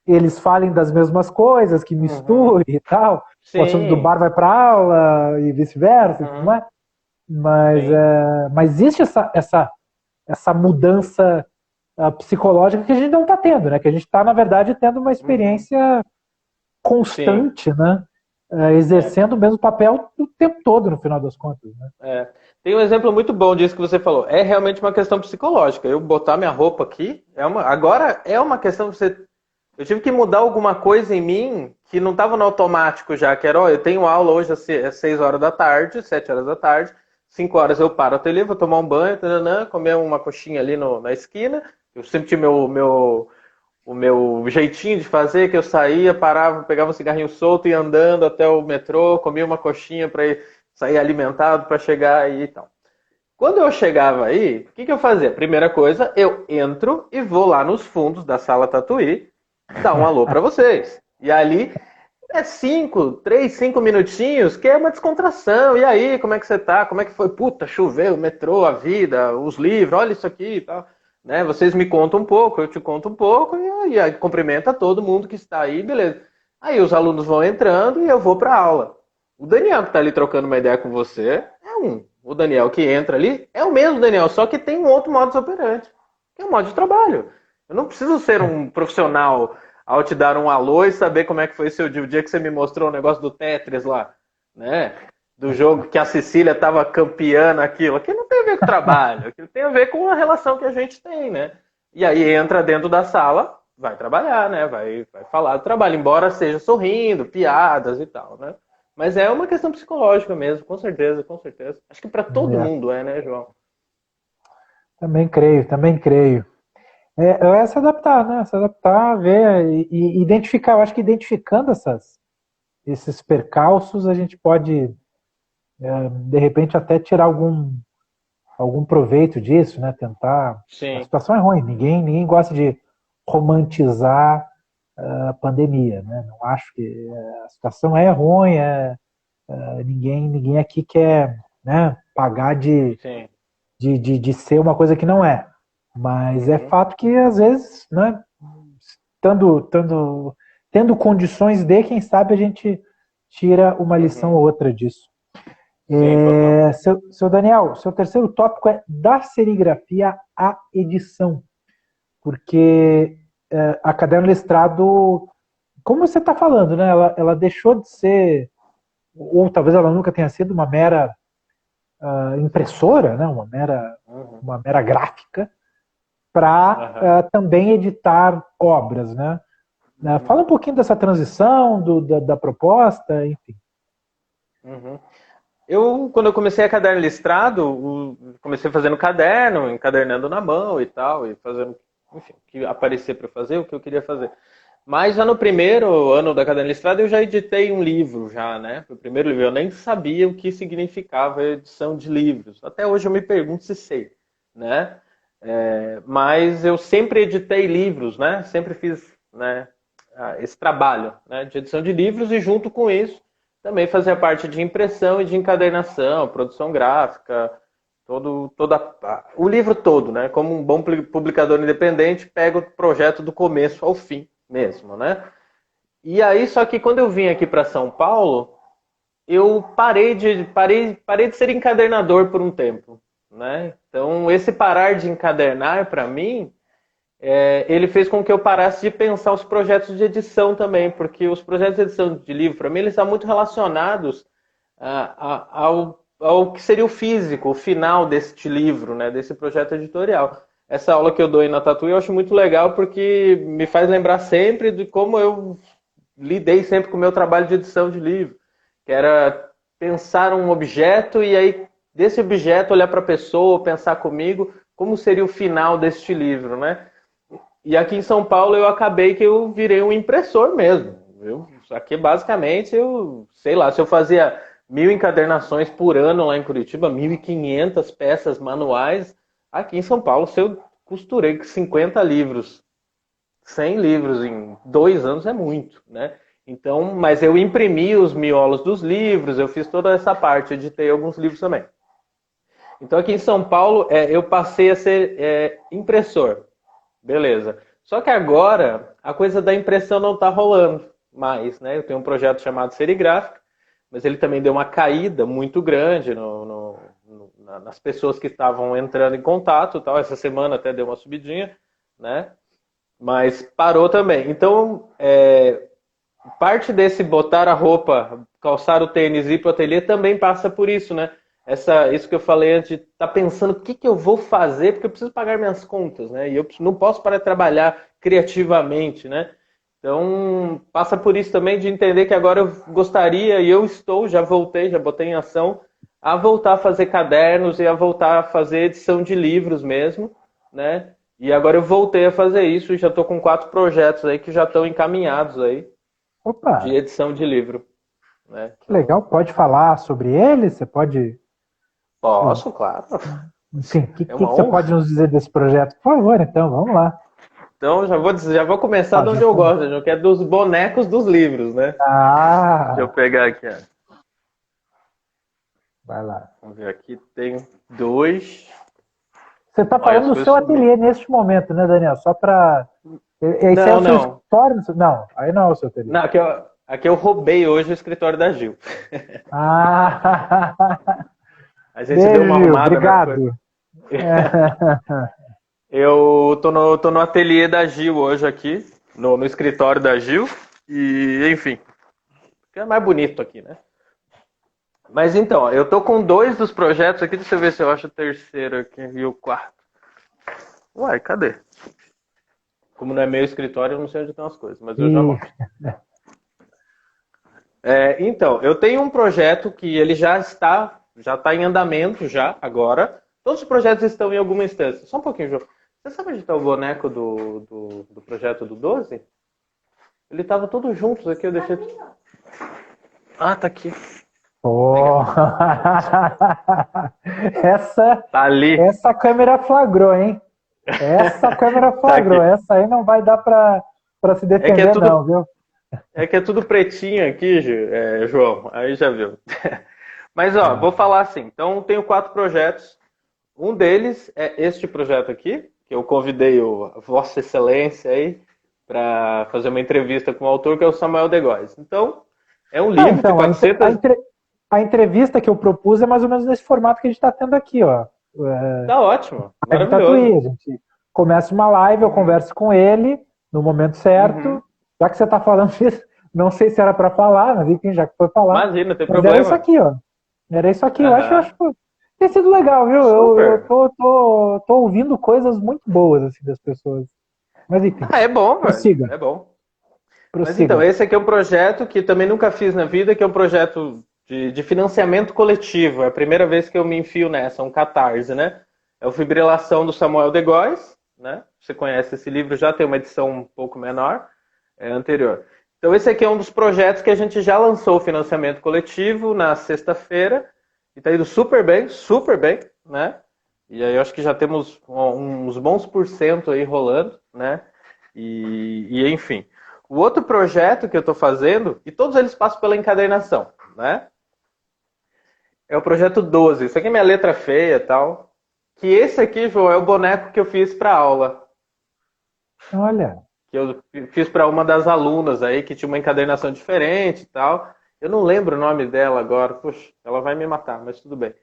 eles falem das mesmas coisas, que Uhum. misture e tal, o assunto do Sim. bar vai para aula e vice-versa e tudo Uhum. mais, Sim. mas existe essa mudança psicológica que a gente não está tendo, né? Que a gente está, na verdade, tendo uma Uhum. experiência Sim. constante, né? É. Exercendo o mesmo papel o tempo todo, no final das contas, né? É. Tem um exemplo muito bom disso que você falou. É realmente uma questão psicológica. Eu botar minha roupa aqui agora é uma questão de você Eu tive que mudar alguma coisa em mim que não estava no automático já, que era, ó, eu tenho aula hoje às 6 horas da tarde, 7 horas da tarde, 5 horas eu paro o ateliê, vou tomar um banho, tananã, comer uma coxinha ali na esquina. Eu sempre tinha o meu jeitinho de fazer, que eu saía, parava, pegava um cigarrinho solto e ia andando até o metrô, comia uma coxinha para sair alimentado para chegar aí e tal. Quando eu chegava aí, o que eu fazia? Primeira coisa, eu entro e vou lá nos fundos da sala Tatuí dar um alô para vocês. E ali é 5 minutinhos, que é uma descontração. E aí, como é que você tá? Como é que foi? Puta, choveu, o metrô, a vida, os livros, olha isso aqui e tal. Né? Vocês me contam um pouco, eu te conto um pouco, e aí cumprimenta todo mundo que está aí, beleza. Aí os alunos vão entrando e eu vou para aula. O Daniel que está ali trocando uma ideia com você é um. O Daniel que entra ali é o mesmo Daniel, só que tem um outro modus operandi, que é o modo de trabalho. Eu não preciso ser um profissional ao te dar um alô e saber como é que foi seu dia. O dia que você me mostrou o negócio do Tetris lá, né? Do jogo que a Cecília estava campeã aquilo. Aquilo não tem a ver com trabalho, aquilo tem a ver com a relação que a gente tem, né? E aí entra dentro da sala, vai trabalhar, né? Vai falar do trabalho, embora seja sorrindo, piadas e tal, né? Mas é uma questão psicológica mesmo, com certeza, com certeza. Acho que para todo É, mundo né, João? também creio, também creio. É se adaptar, né? Se adaptar, ver e identificar. Eu acho que identificando esses percalços, a gente pode, de repente, até tirar algum proveito disso, né? Tentar. A Sim. situação é ruim, ninguém gosta de romantizar a pandemia, né? Não acho que a situação é ruim, ninguém aqui quer, né, pagar Sim. de ser uma coisa que não é. Mas é Uhum. fato que, às vezes, né, tendo condições de, quem sabe, a gente tira uma lição Uhum. ou outra disso. Sim, total. Seu Daniel, seu terceiro tópico é da serigrafia à edição. Porque a Caderno Listrado, como você está falando, né, ela deixou de ser, ou talvez ela nunca tenha sido uma mera impressora, né, Uhum. uma mera gráfica, para Uhum. também editar obras, né? Uhum. Fala um pouquinho dessa transição, da proposta, enfim. Uhum. Quando eu comecei a caderno listrado, comecei fazendo caderno, encadernando na mão e tal, e fazendo, enfim, o que aparecer para fazer, o que eu queria fazer. Mas já no primeiro ano da caderno listrado eu já editei um livro já, né? O primeiro livro eu nem sabia o que significava a edição de livros. Até hoje eu me pergunto se sei, né? Mas eu sempre editei livros, né? Sempre fiz, né, esse trabalho, né, de edição de livros e junto com isso também fazia parte de impressão e de encadernação, produção gráfica, o livro todo, né? Como um bom publicador independente, pega o projeto do começo ao fim mesmo, né? E aí, só que quando eu vim aqui para São Paulo, eu parei de ser encadernador por um tempo, né? Então, esse parar de encadernar, para mim, ele fez com que eu parasse de pensar os projetos de edição também, porque os projetos de edição de livro, para mim, eles estão muito relacionados ao que seria o físico, o final deste livro, né, desse projeto editorial. Essa aula que eu dou aí na Tatuí eu acho muito legal porque me faz lembrar sempre de como eu lidei sempre com o meu trabalho de edição de livro, que era pensar um objeto e aí desse objeto olhar para a pessoa, pensar comigo como seria o final deste livro, né? E aqui em São Paulo eu acabei que eu virei um impressor mesmo. Aqui basicamente sei lá, se eu fazia 1.000 encadernações por ano lá em Curitiba, 1.500 peças manuais, aqui em São Paulo se eu costurei 50 livros, 100 livros em 2 anos é muito, né? Então, mas eu imprimi os miolos dos livros, eu fiz toda essa parte, editei alguns livros também. Então aqui em São Paulo eu passei a ser impressor. Beleza. Só que agora a coisa da impressão não está rolando mais, né? Eu tenho um projeto chamado Serigráfica, mas ele também deu uma caída muito grande nas pessoas que estavam entrando em contato, tal. Essa semana até deu uma subidinha, né? Mas parou também. Então, parte desse botar a roupa, calçar o tênis e ir para o ateliê também passa por isso, né? Isso que eu falei antes, de estar pensando o que eu vou fazer, porque eu preciso pagar minhas contas, né? E eu não posso parar de trabalhar criativamente, né? Então, passa por isso também de entender que agora eu gostaria, e eu estou, já voltei, já botei em ação, a voltar a fazer cadernos e a voltar a fazer edição de livros mesmo, né? E agora eu voltei a fazer isso e já estou com 4 projetos aí que já estão encaminhados aí de Opa, edição de livro, né? que legal. Pode falar sobre ele? Você pode. Posso, claro. Enfim, o É que uma você pode honra. nos dizer desse projeto? Por favor, então, vamos lá. Então já vou dizer, já vou começar de Fazer onde eu como? gosto, que é dos bonecos dos livros, né? Deixa eu Ah, pegar aqui, ó. vai lá. Vamos ver aqui, tem 2. Você está Olha, as falando do coisas seu sumiram. ateliê neste momento, né, Daniel? Só para. Esse é Não, o seu não. escritório? Não, aí não é o seu ateliê. Não, aqui eu roubei hoje o escritório da Gil. Ah, A gente deu uma beijo, arrumada nas coisas. obrigado. Eu tô no ateliê da Gil hoje aqui, no escritório da Gil. E, enfim, é mais bonito aqui, né? Mas então, ó, eu tô com 2 dos projetos aqui. Deixa eu ver se eu acho o terceiro aqui e o quarto. Uai, cadê? Como não é meu escritório, eu não sei onde estão as coisas, mas eu já E, mostro. Então, eu tenho um projeto que ele já está em andamento já, agora. Todos os projetos estão em alguma instância. Só um pouquinho, João. Você sabe onde está o boneco do projeto do 12? Ele estava todos juntos aqui, eu deixei... Ah, tá aqui. pô, essa, Tá ali. essa câmera flagrou, hein? Essa câmera Tá flagrou. aqui. Essa aí não vai dar para se É que é defender, não, tudo, viu? é que é tudo pretinho aqui, João. Aí já viu. Mas, ó, vou falar assim. Então, tenho 4 projetos. Um deles é este projeto aqui, que eu convidei a Vossa Excelência aí para fazer uma entrevista com o autor, que é o Samuel De Góes. Então, é um Ah, livro, tem então, 400... a entrevista que eu propus é mais ou menos nesse formato que a gente está tendo aqui, ó. Tá ótimo, Live Tatuí. maravilhoso. A gente começa uma live, eu Uhum, converso com ele no momento certo. uhum. Já que você está falando isso, não sei se era para falar, mas enfim, já que foi falar. Imagina, não tem Mas era isso problema. aqui, ó. Era isso aqui. Eu acho Aham. que tem sido legal, viu? Eu Super. tô ouvindo coisas muito boas assim das pessoas. Mas enfim, Ah, é bom, velho. prossiga, É bom. Mas então, prossiga. esse aqui é um projeto que também nunca fiz na vida, que é um projeto de financiamento coletivo. É a primeira vez que eu me enfio nessa, um catarse, né? É o Fibrilação do Samuel De Góes, né? Você conhece esse livro, já tem uma edição um pouco menor, anterior. Então esse aqui é um dos projetos que a gente já lançou o financiamento coletivo na sexta-feira, e está indo super bem, né? E aí eu acho que já temos uns bons porcento aí rolando, né? E enfim. O outro projeto que eu estou fazendo, e todos eles passam pela encadernação, né? É o projeto 12. Isso aqui é minha letra feia e tal. Que esse aqui, João, é o boneco que eu fiz para aula. Olha, Que eu fiz para uma das alunas aí, que tinha uma encadernação diferente e tal. Eu não lembro o nome dela agora. Puxa, ela vai me matar, mas tudo bem.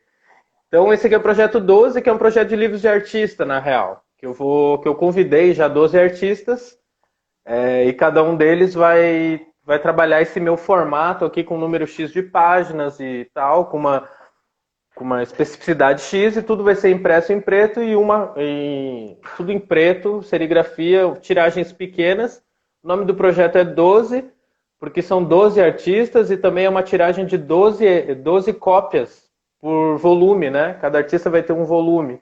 Então, esse aqui é o projeto 12, que é um projeto de livros de artista, na real. Que eu convidei já 12 artistas. E cada um deles vai trabalhar esse meu formato aqui com um número X de páginas e tal, com uma especificidade X, e tudo vai ser impresso em preto tudo em preto, serigrafia, tiragens pequenas. O nome do projeto é 12, porque são 12 artistas e também é uma tiragem de 12 cópias por volume, né? Cada artista vai ter um volume,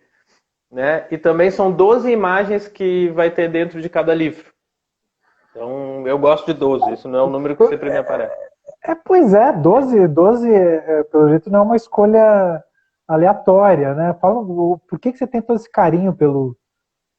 né? E também são 12 imagens que vai ter dentro de cada livro. Então, eu gosto de 12. Isso não é um número que sempre me aparece. pois é, 12 pelo jeito não é uma escolha aleatória, né? Fala, por que você tem todo esse carinho pelo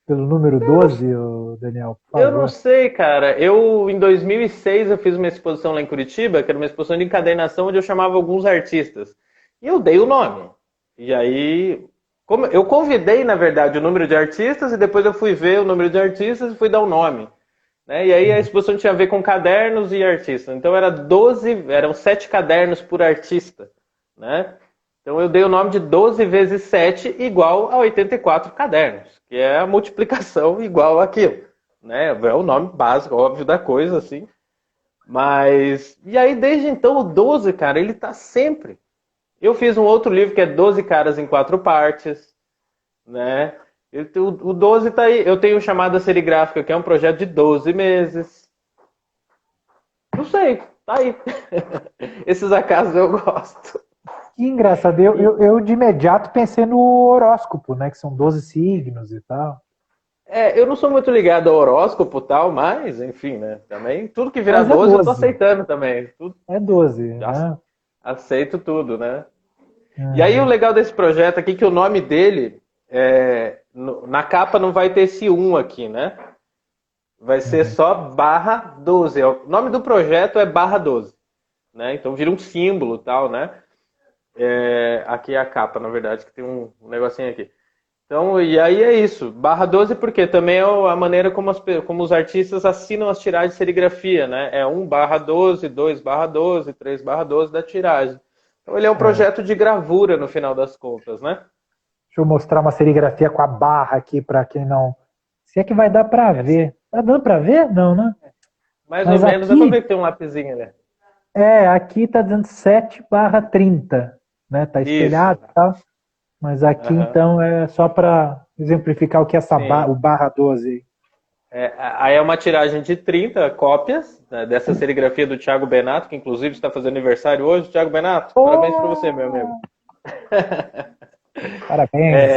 número 12, ô Daniel, por Eu não favor? sei, cara. Em 2006, eu fiz uma exposição lá em Curitiba, que era uma exposição de encadernação, onde eu chamava alguns artistas. E eu dei o nome. E aí, como eu convidei, na verdade, o número de artistas, e depois eu fui ver o número de artistas e fui dar o nome. Né? E aí a exposição tinha a ver com cadernos e artistas. Então eram 7 cadernos por artista. Né? Então eu dei o nome de 12 vezes 7 igual a 84 cadernos, que é a multiplicação igual àquilo. Né? É o nome básico, óbvio, da coisa, assim. Mas. E aí, desde então, o 12, cara, ele tá sempre. Eu fiz um outro livro que é 12 caras em 4 partes, né? O 12 tá aí. Eu tenho chamada Serigráfica, que é um projeto de 12 meses, não sei, tá aí. Esses acasos eu gosto. Que engraçado. Eu de imediato pensei no horóscopo, né? Que são 12 signos e tal. Eu não sou muito ligado ao horóscopo e tal, mas, enfim, né? Também, tudo que virar Mas é 12 eu tô 12. aceitando também. Tudo, É 12, ace- né? aceito tudo, né? E aí o Uhum. legal desse projeto aqui é que o nome dele, na capa não vai ter esse um aqui, né? Vai ser Uhum. só barra 12. O nome do projeto é barra 12, né? Então vira um símbolo e tal, né? Aqui é a capa, na verdade, que tem um negocinho aqui. Então, e aí é isso. Barra 12 porque também é a maneira como os artistas assinam as tiragens de serigrafia, né? É 1/12, 2/12, 3/12 da tiragem. Então ele é um É. projeto de gravura no final das contas, né? Deixa eu mostrar uma serigrafia com a barra aqui para quem não. Se é que vai dar para É, ver. Tá dando para ver? Não, né? mais ou Mas menos, dá pra ver aqui, que tem um lapisinho ali. aqui tá dizendo 7/30, né? Tá Isso. espelhado e tal. Mas aqui Aham. então é só para exemplificar o que é Sim. o barra 12. Aí é uma tiragem de 30 cópias, né, dessa serigrafia do Thiago Benato, que inclusive está fazendo aniversário hoje. Thiago Benato, parabéns para você, meu amigo. Oh, parabéns.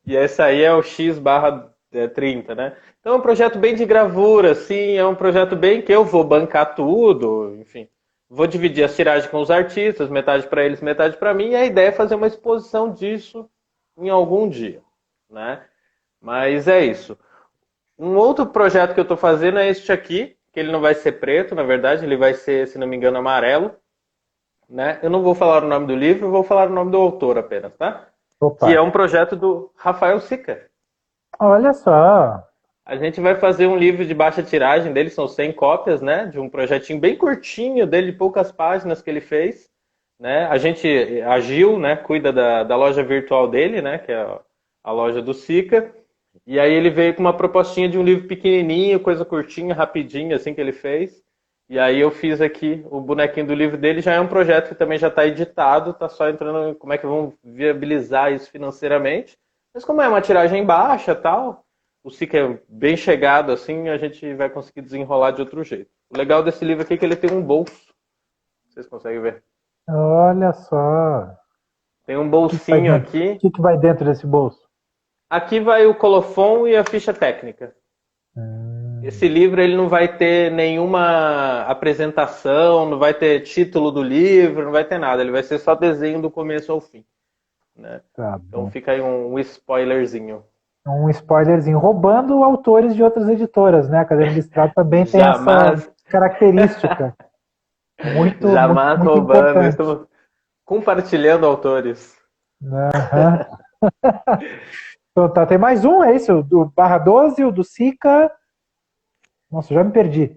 E essa aí é o X/30, né? Então é um projeto bem de gravura, sim, é um projeto bem que eu vou bancar tudo, enfim. Vou dividir as tiragens com os artistas, metade para eles, metade para mim, e a ideia é fazer uma exposição disso em algum dia, né? Mas é isso. Um outro projeto que eu estou fazendo é este aqui, que ele não vai ser preto, na verdade, ele vai ser, se não me engano, amarelo, né? Eu não vou falar o nome do livro, vou falar o nome do autor apenas, tá? Que é Opa, um projeto do Rafael Sica. olha só. A gente vai fazer um livro de baixa tiragem dele, são 100 cópias, né? De um projetinho bem curtinho dele, de poucas páginas que ele fez, né? A Gil, né, cuida da loja virtual dele, né? Que é a loja do Sica. E aí ele veio com uma propostinha de um livro pequenininho, coisa curtinha, rapidinho, assim que ele fez. E aí eu fiz aqui o bonequinho do livro dele, já é um projeto que também já está editado, tá só entrando em como é que vão viabilizar isso financeiramente. Mas como é uma tiragem baixa, tal, o SIC é bem chegado assim, a gente vai conseguir desenrolar de outro jeito. O legal desse livro aqui é que ele tem um bolso. Vocês conseguem ver? Olha só. Tem um O que que vai bolsinho dentro? O aqui. que que vai dentro desse bolso? Aqui vai o colofon e a ficha técnica. Esse Hum, livro ele não vai ter nenhuma apresentação, não vai ter título do livro, não vai ter nada. Ele vai ser só desenho do começo ao fim, né? tá Então bom. fica aí um spoilerzinho. Um spoilerzinho. Roubando autores de outras editoras, né? A Caderno Listrado também tem essa Jamais, característica. Muito, muito, jamais muito roubando. importante. Estamos compartilhando autores. Aham. Então, tá, tem mais um, é isso? Do barra 12, o do Sica. Nossa, já me perdi.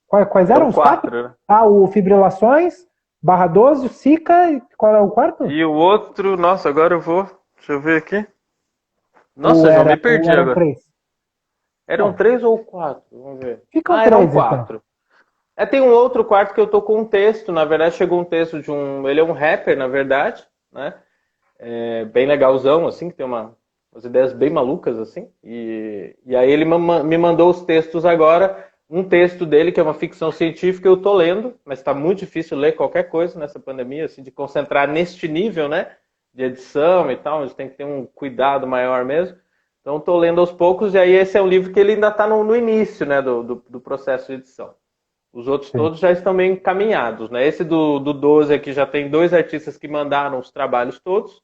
Quais São eram os quatro? quatro, né? Ah, o Fibrilações, barra 12, o Sica, e qual é o quarto? E o outro, nossa, agora eu vou. Deixa eu ver aqui. Ou, Nossa, João, era, me ou perdi eram agora. três? Eram Bom, três ou quatro? Vamos ver. ficam Ah, eram três então. quatro. Tem um outro quarto que eu tô com um texto. Na verdade, chegou um texto de um. Ele é um rapper, na verdade, né? Bem legalzão, assim, que tem umas ideias bem malucas, assim. E aí ele me mandou os textos agora. Um texto dele, que é uma ficção científica, eu tô lendo, mas está muito difícil ler qualquer coisa nessa pandemia, assim, de concentrar neste nível, né? De edição e tal, a gente tem que ter um cuidado maior mesmo. Então, estou lendo aos poucos, e aí esse é um livro que ele ainda está no início, né, do processo de edição. Os outros Sim. todos já estão meio encaminhados, né? Esse do 12 aqui já tem dois artistas que mandaram os trabalhos todos,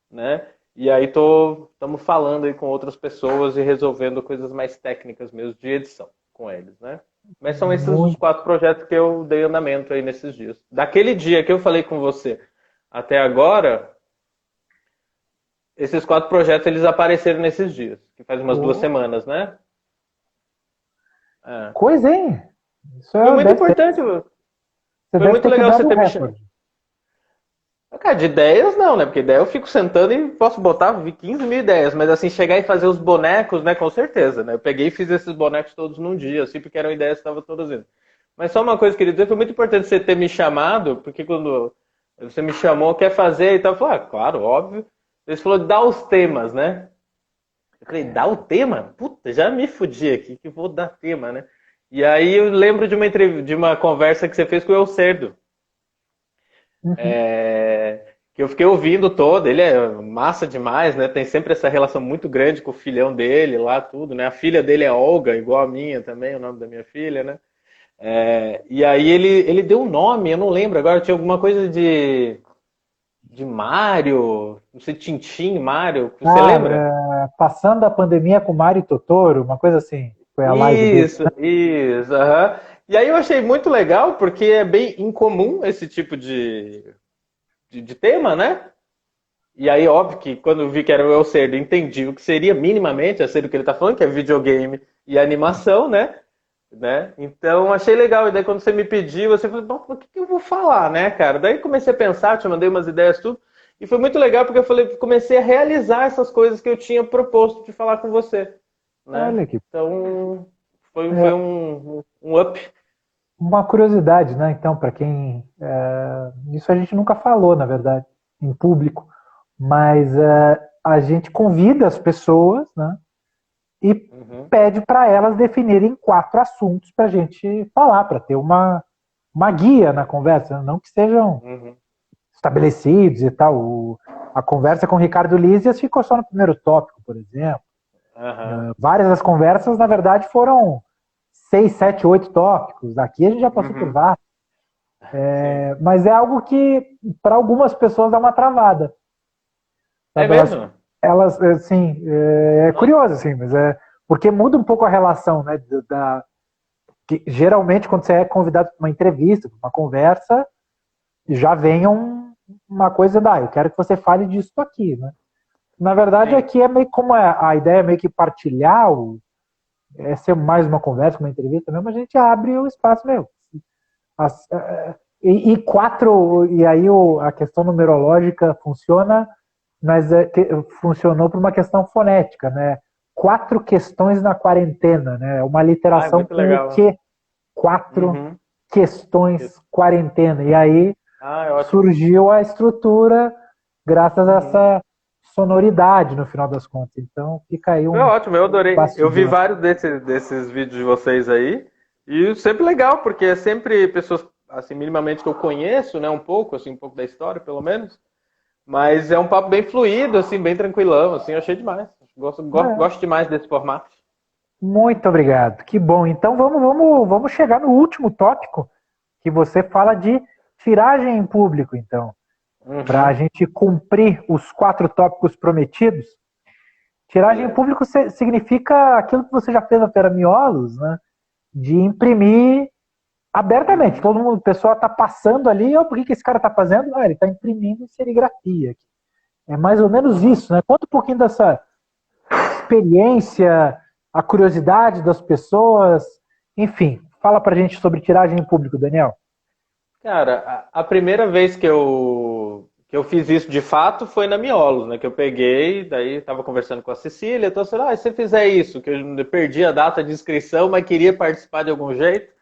né? E aí estamos falando aí com outras pessoas e resolvendo coisas mais técnicas mesmo de edição com eles, né? Mas são esses os Muito. quatro projetos que eu dei andamento aí nesses dias. Daquele dia que eu falei com você até agora, esses quatro projetos eles apareceram nesses dias, que faz umas 2 semanas, né? É. Coisa, hein? Isso Foi muito deve ter, importante, você foi deve muito ter legal você quebrado o ter me chamado. recorde. Cara, de ideias não, né? Porque ideia eu fico sentando e posso botar 15 mil ideias, mas assim, chegar e fazer os bonecos, né? Com certeza, né? Eu peguei e fiz esses bonecos todos num dia, assim, porque eram ideias que estavam todas indo. Mas só uma coisa que eu queria dizer, foi muito importante você ter me chamado, porque quando você me chamou, quer fazer e tal, eu falei, claro, óbvio. Ele falou, dá os temas, né? Eu falei, dá o tema? Puta, já me fudi aqui, que vou dar tema, né? E aí eu lembro de uma conversa que você fez com o Elcerdo, Uhum. que eu fiquei ouvindo todo. Ele é massa demais, né? Tem sempre essa relação muito grande com o filhão dele lá, tudo, né? A filha dele é Olga, igual a minha também, o nome da minha filha, né? E aí ele deu um nome, eu não lembro agora, tinha alguma coisa de Mário, não sei, Tintim, Mário, você Ah, lembra? passando a pandemia com Mário Totoro, uma coisa assim. Foi a live dele. Isso, aham. E aí eu achei muito legal, porque é bem incomum esse tipo de tema, né? E aí, óbvio que quando eu vi que era o Elcerdo, entendi o que seria minimamente, eu sei do que ele tá falando, que é videogame e animação, né? Então achei legal. E daí quando você me pediu, você falou, bom, o que que eu vou falar, né, cara? Daí comecei a pensar, te mandei umas ideias, tudo. E foi muito legal porque eu falei, comecei a realizar essas coisas que eu tinha proposto de falar com você, né? Olha que Então foi é, um up. uma curiosidade, né? Então, para quem. Isso a gente nunca falou, na verdade, em público, mas a gente convida as pessoas, né? E Uhum, pede para elas definirem 4 assuntos para a gente falar, para ter uma guia na conversa, não que sejam uhum, estabelecidos e tal. A conversa com o Ricardo Lízias ficou só no primeiro tópico, por exemplo. aham, Várias das conversas, na verdade, foram 6, 7, 8 tópicos. Aqui a gente já passou por uhum, vários. sim. Mas é algo que, para algumas pessoas, dá uma travada. É Sabe? mesmo? Elas assim, é curioso, assim, mas porque muda um pouco a relação, né? Que, geralmente, quando você é convidado para uma entrevista, para uma conversa, já vem uma coisa da, eu quero que você fale disso aqui, né? Na verdade, Sim. aqui é meio como a ideia é meio que partilhar, ser mais uma conversa, uma entrevista mesmo, a gente abre o espaço meu. As, e quatro, e aí a questão numerológica funciona, mas funcionou por uma questão fonética, né? 4 questões na quarentena, né? Uma Ai, literação muito com o legal. quê? Quatro Uhum. questões quarentena. E aí Ah, é ótimo. surgiu a estrutura graças a Uhum. essa sonoridade no final das contas. Então fica aí É um ótimo, eu adorei. Eu vi bastidor. vários desses vídeos de vocês aí. E sempre legal, porque é sempre pessoas, assim, minimamente que eu conheço, né? Um pouco, assim, um pouco da história, pelo menos. Mas é um papo bem fluido, assim, bem tranquilão, assim, eu achei demais. É, Gosto demais desse formato. muito obrigado. Que bom. Então vamos chegar no último tópico, que você fala de tiragem em público, então. Para a Uhum. gente cumprir os 4 tópicos prometidos. Tiragem em Beleza. público significa aquilo que você já fez na Miolos, né? De imprimir abertamente. Uhum. Todo mundo, o pessoal está passando ali, por que esse cara está fazendo? Ah, ele está imprimindo serigrafia. É mais ou menos Uhum. isso, né? Conta um pouquinho dessa experiência, a curiosidade das pessoas, enfim. Fala pra gente sobre tiragem em público, Daniel. Cara, a primeira vez que eu fiz isso de fato foi na Miolos, né? Que eu peguei, daí estava conversando com a Cecília, então você, se você fizer isso, que eu perdi a data de inscrição, mas queria participar de algum jeito,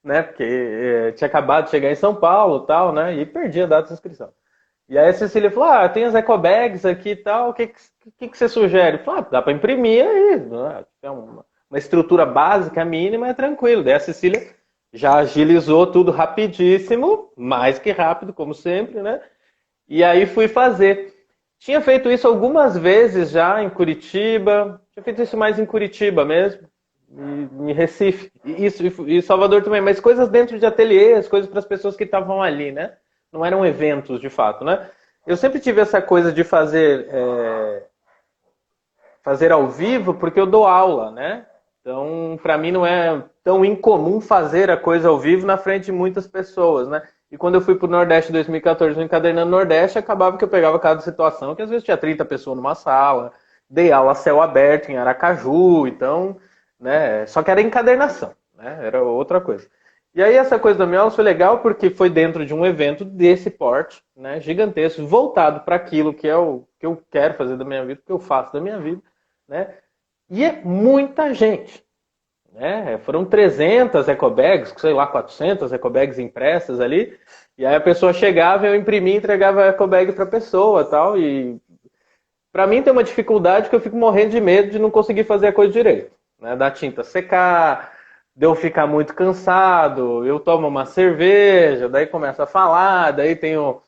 né? Porque tinha acabado de chegar em São Paulo e tal, né? E perdi a data de inscrição. E aí a Cecília falou: Ah, tem as ecobags aqui e tal, o que você sugere? Eu falei: Ah, dá para imprimir aí, né? É uma estrutura básica, mínima, é tranquilo. Daí a Cecília já agilizou tudo rapidíssimo, mais que rápido, como sempre, né? E aí fui fazer. Tinha feito isso algumas vezes já em Curitiba, tinha feito isso mais em Curitiba mesmo, em Recife, e Salvador também, mas coisas dentro de ateliês, coisas para as pessoas que estavam ali, né? Não eram eventos de fato, né? Eu sempre tive essa coisa de fazer ao vivo porque eu dou aula, né? Então, para mim não é tão incomum fazer a coisa ao vivo na frente de muitas pessoas, né? E quando eu fui para o Nordeste em 2014, no Encadernando Nordeste, acabava que eu pegava cada situação, que às vezes tinha 30 pessoas numa sala, dei aula a céu aberto em Aracaju, então, né? Só que era encadernação, né? Era outra coisa. E aí essa coisa da Miolos foi legal porque foi dentro de um evento desse porte, né? Gigantesco, voltado para aquilo que é o que eu quero fazer da minha vida, o que eu faço da minha vida, né? E é muita gente, né? Foram 300 ecobags, sei lá, 400 ecobags impressas ali. E aí a pessoa chegava, eu imprimia e entregava a ecobag para a pessoa, tal. E para mim tem uma dificuldade que eu fico morrendo de medo de não conseguir fazer a coisa direito, né? Da tinta secar, de eu ficar muito cansado, eu tomo uma cerveja, daí começo a falar, daí tenho.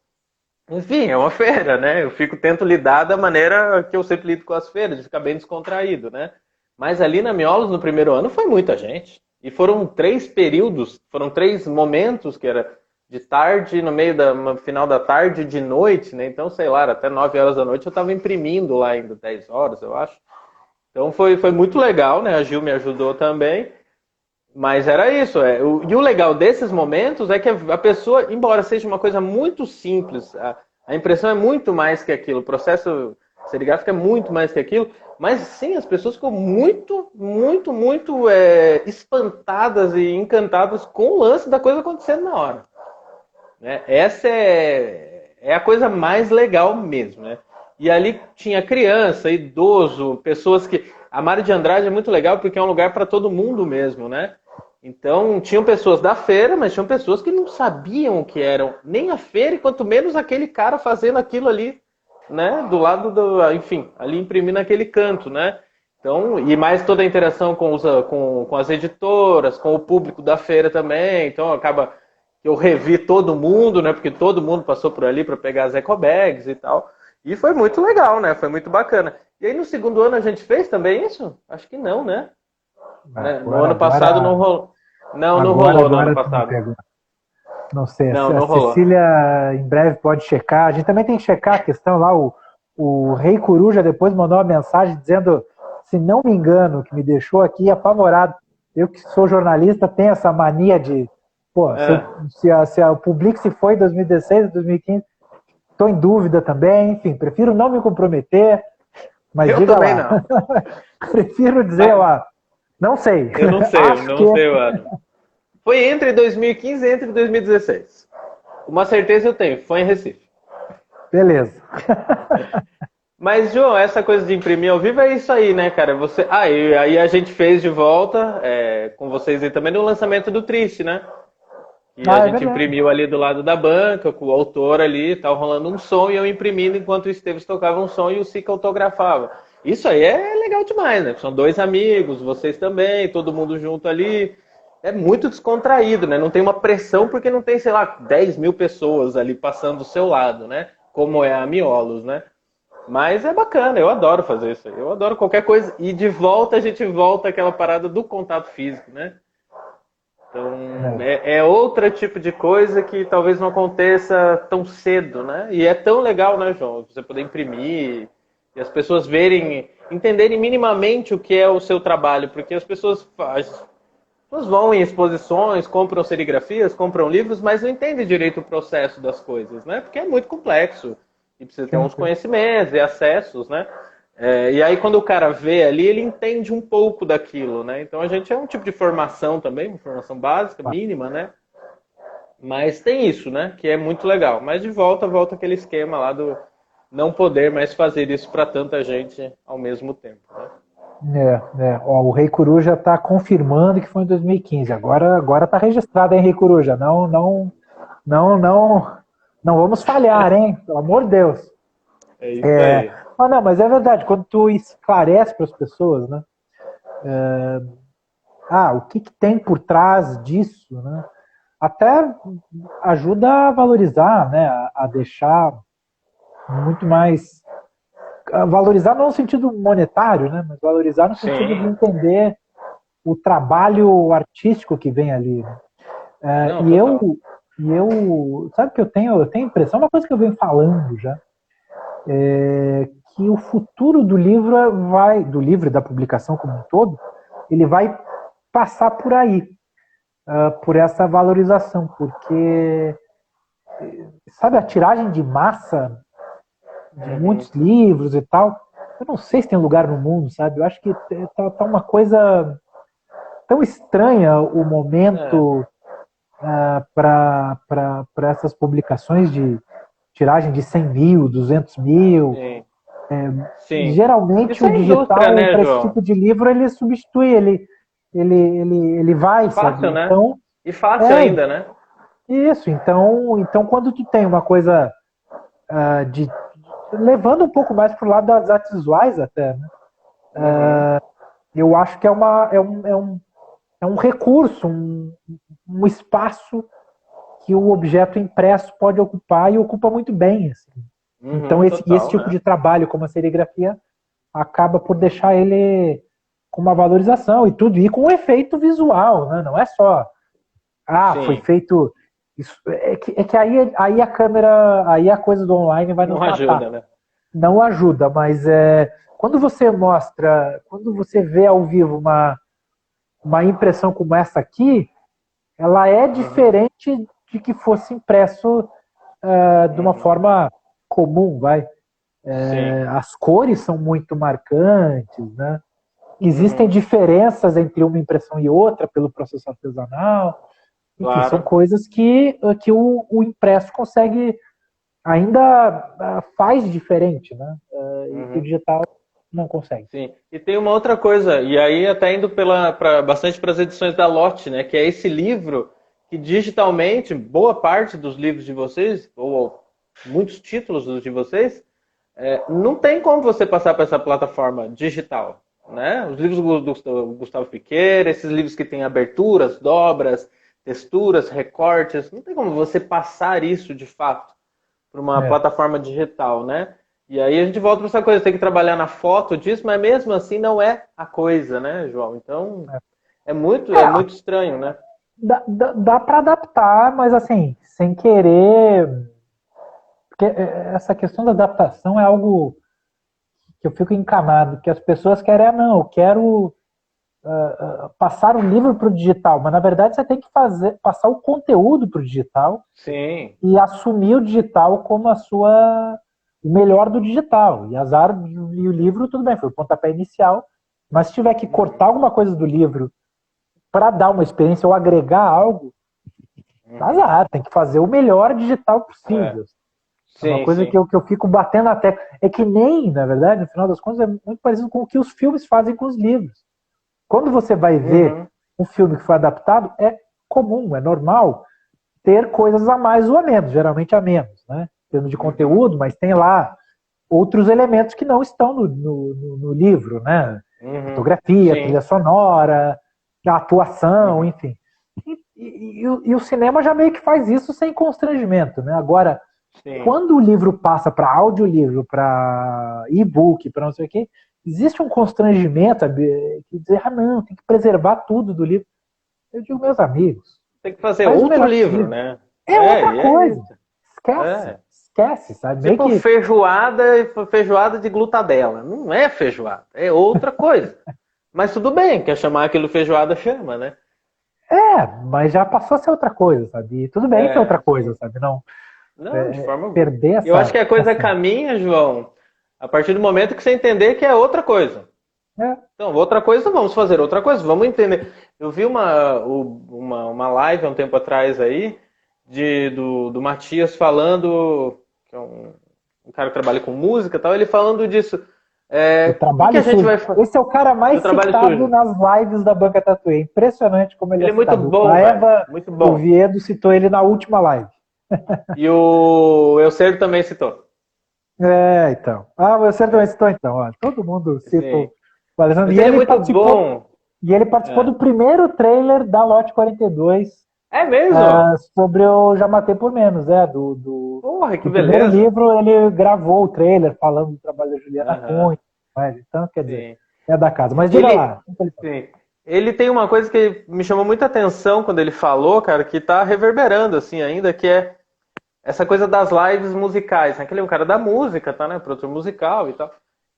Enfim, é uma feira, né? Tento lidar da maneira que eu sempre lido com as feiras, de ficar bem descontraído, né? Mas ali na Miolos, no primeiro ano, foi muita gente. E foram 3 períodos, foram 3 momentos, que era de tarde, no final da tarde e de noite, né? Então, sei lá, até 9 horas da noite eu estava imprimindo lá ainda, 10 horas, eu acho. Então foi muito legal, né? A Gil me ajudou também. Mas era isso. E o legal desses momentos é que a pessoa, embora seja uma coisa muito simples, a impressão é muito mais que aquilo, o processo serigráfico é muito mais que aquilo, mas sim, as pessoas ficam muito, muito, muito espantadas e encantadas com o lance da coisa acontecendo na hora. Né? Essa é a coisa mais legal mesmo, né? E ali tinha criança, idoso, pessoas que... A Mário de Andrade é muito legal porque é um lugar para todo mundo mesmo, né? Então, tinham pessoas da feira, mas tinham pessoas que não sabiam o que eram nem a feira, e quanto menos aquele cara fazendo aquilo ali, né? Do lado enfim, ali imprimindo aquele canto, né? Então, e mais toda a interação com as editoras, com o público da feira também. Então, acaba que eu revi todo mundo, né? Porque todo mundo passou por ali para pegar as eco bags e tal. E foi muito legal, né? Foi muito bacana. E aí no segundo ano a gente fez também isso? Acho que não, né? No ano passado não rolou. Não rolou no ano Agora tu me passado. pegou. Não sei, Não, a não rolou. Cecília em breve pode checar. A gente também tem que checar a questão lá. O Rei Coruja depois mandou uma mensagem dizendo, se não me engano, que me deixou aqui apavorado. Eu que sou jornalista tenho essa mania de, pô, se a Public se foi em 2016, 2015, estou em dúvida também. Enfim, prefiro não me comprometer, mas Eu diga também lá. não. Prefiro dizer lá, não sei. Eu não sei, Acho não que sei o ano. Foi entre 2015 e entre 2016. Uma certeza eu tenho, foi em Recife. beleza. Mas, João, essa coisa de imprimir ao vivo é isso aí, né, cara? E aí a gente fez de volta, com vocês aí também, no lançamento do Triste, né? E a Ah, é gente verdade. imprimiu ali do lado da banca, com o autor ali, tava rolando um som e eu imprimindo enquanto o Esteves tocava um som e o Sica autografava. Isso aí é legal demais, né? São 2 amigos, vocês também, todo mundo junto ali. É muito descontraído, né? Não tem uma pressão porque não tem, sei lá, 10 mil pessoas ali passando do seu lado, né? Como é a Miolos, né? Mas é bacana, eu adoro fazer isso aí. Eu adoro qualquer coisa. E de volta a gente volta àquela parada do contato físico, né? Então, é outro tipo de coisa que talvez não aconteça tão cedo, né? E é tão legal, né, João? Você poder imprimir e as pessoas verem, entenderem minimamente o que é o seu trabalho, porque as pessoas vão em exposições, compram serigrafias, compram livros, mas não entendem direito o processo das coisas, né? Porque é muito complexo e precisa ter uns conhecimentos e acessos, né? E aí quando o cara vê ali, ele entende um pouco daquilo, né? Então a gente é um tipo de formação também, uma formação básica, mínima, né? Mas tem isso, né? Que é muito legal. Mas de volta aquele esquema lá do não poder mais fazer isso para tanta gente ao mesmo tempo, né? Ó, o Rei Coruja está confirmando que foi em 2015. Agora está registrado, hein, Rei Coruja? Não vamos falhar, hein? Pelo amor de Deus. É isso aí. Não, mas é verdade. Quando tu esclarece para as pessoas, né? O que tem por trás disso, né? Até ajuda a valorizar, né? A deixar muito mais valorizar não no sentido monetário, né? Mas valorizar no sentido de entender o trabalho artístico que vem ali. Né? Não, Sabe que eu tenho a impressão, uma coisa que eu venho falando já, que o futuro do livro do livro e da publicação como um todo, ele vai passar por aí, por essa valorização, porque sabe a tiragem de massa de muitos livros e tal, eu não sei se tem lugar no mundo, sabe? Eu acho que tá uma coisa tão estranha o momento para essas publicações de tiragem de 100 mil, 200 mil. Sim. Geralmente Isso o é indústria, digital, né, para esse João? tipo de livro, ele substitui, ele vai, sabe? Fácil, né? Então, E fácil ainda, né? isso. Então quando tu tem uma coisa de levando um pouco mais pro lado das artes visuais até, né? Eu acho que é é um recurso, um espaço que o objeto impresso pode ocupar e ocupa muito bem. Assim. Então, esse total, tipo né? de trabalho, como a serigrafia, acaba por deixar ele com uma valorização e tudo, e com um efeito visual, né? Não é só, foi Sim, feito. Isso, é que aí a câmera, aí a coisa do online vai nos não matar. ajuda, né? Não ajuda, mas quando você mostra, quando você vê ao vivo uma impressão como essa aqui, ela é Uhum, diferente de que fosse impresso de uma uhum. forma comum, vai. Sim. As cores são muito marcantes, né? Existem Uhum, diferenças entre uma impressão e outra pelo processo artesanal. Enfim, são claro. coisas que o impresso consegue ainda faz diferente, né? E que o Uhum, digital não consegue. sim. E tem uma outra coisa, e aí até indo bastante para as edições da Lotte, né? Que é esse livro que digitalmente, boa parte dos livros de vocês, ou muitos títulos dos de vocês, não tem como você passar para essa plataforma digital, né? Os livros do Gustavo Piqueira, esses livros que têm aberturas, dobras, texturas, recortes, não tem como você passar isso de fato para uma É. plataforma digital, né? E aí a gente volta para essa coisa, tem que trabalhar na foto disso, mas mesmo assim não é a coisa, né, João? Então é É, muito estranho, né? dá para adaptar, mas assim, sem querer. Porque essa questão da adaptação é algo que eu fico encanado, que as pessoas querem, não, eu quero passar o livro para o digital, mas na verdade você tem que passar o conteúdo para o digital Sim. e assumir o digital como o melhor do digital. E azar, e o livro, tudo bem, foi o pontapé inicial, mas se tiver que cortar Uhum, alguma coisa do livro para dar uma experiência ou agregar algo, uhum. azar, tem que fazer o melhor digital É. possível. É uma Sim, coisa sim. que eu fico batendo na tecla. É que nem, na verdade, no final das contas, é muito parecido com o que os filmes fazem com os livros. Quando você vai ver Uhum, um filme que foi adaptado, é comum, é normal ter coisas a mais ou a menos, geralmente a menos, né? Em termos de uhum, conteúdo, mas tem lá outros elementos que não estão no livro, né? uhum. Fotografia, trilha Sim. sonora, a atuação, Uhum, enfim. E o cinema já meio que faz isso sem constrangimento, né? Agora, sim. quando o livro passa para audiolivro, para e-book, para não sei o quê, existe um constrangimento, sabe? Que dizer, não, tem que preservar tudo do livro. Eu digo, meus amigos, Tem que fazer faz o outro melhor livro, possível. né? É outra E é coisa. isso. Esquece, É. esquece, sabe? Meio Tipo que. feijoada de glutadela. Não é feijoada, é outra coisa. Mas tudo bem, quer chamar aquilo feijoada, chama, né? Mas já passou a ser outra coisa, sabe? E tudo bem ser outra É, coisa, sim. sabe? Não Não, de forma alguma. perder Eu acho que a coisa essa. caminha, João, a partir do momento que você entender que é outra coisa. É, Então, outra coisa, vamos fazer outra coisa, vamos entender. Eu vi uma live há um tempo atrás aí, do Matias falando, que é um cara que trabalha com música e tal, ele falando disso. do O que, que trabalho a gente sujo. vai fazer? Esse é o cara Do mais trabalho citado sujo. nas lives da Banca Tatuí. É impressionante como ele é Ele é muito citado. bom, A velho. Eva Muito bom. Oviedo citou ele na última live. E o Eucerdo também citou. Então. Você também É, citou então. Ó. Todo mundo cita sim. o Alessandro. Mas E ele é ele muito participou. bom. E ele participou É, do primeiro trailer da Lote 42 é mesmo? sobre o Já Matei por Menos, do Porra, que do primeiro beleza. livro. Ele gravou o trailer falando do trabalho da Juliana Aham, Cunha. Né? Então, quer dizer, sim. é da casa. Mas diga Ele, lá. O que ele falou? sim. Ele tem uma coisa que me chamou muita atenção quando ele falou, cara, que tá reverberando assim ainda, que é essa coisa das lives musicais, né? Que ele é um cara da música, tá, né? Produtor musical e tal.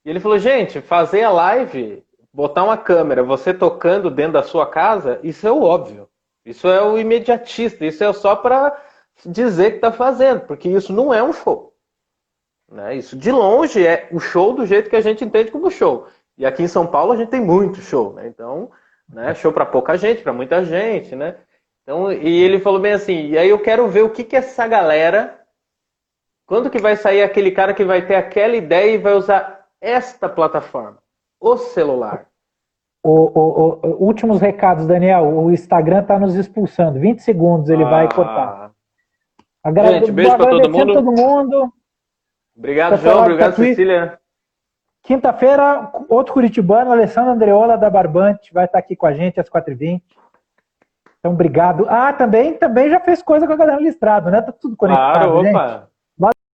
E ele falou, gente, fazer a live, botar uma câmera, você tocando dentro da sua casa, isso é o óbvio. Isso é o imediatista, isso é só pra dizer que tá fazendo, porque isso não é um show. Né? Isso de longe é o show do jeito que a gente entende como show. E aqui em São Paulo a gente tem muito show, né? Então, né, show para pouca gente, para muita gente, né? Então, e ele falou bem assim, e aí eu quero ver o que que essa galera, quando que vai sair aquele cara que vai ter aquela ideia e vai usar esta plataforma, o celular. Últimos recados, Daniel. O Instagram está nos expulsando. 20 segundos ele vai cortar. Ah, gente, beijo para todo Agradecendo mundo. todo mundo. Obrigado, Pessoal João, lá do obrigado, Tatuí. Cecília. Quinta-feira, outro curitibano, Alessandro Andreola da Barbante, vai estar aqui com a gente às 4h20. Então, obrigado. Ah, também já fez coisa com a Caderno Listrado, né? Tá tudo conectado, Claro, gente. opa.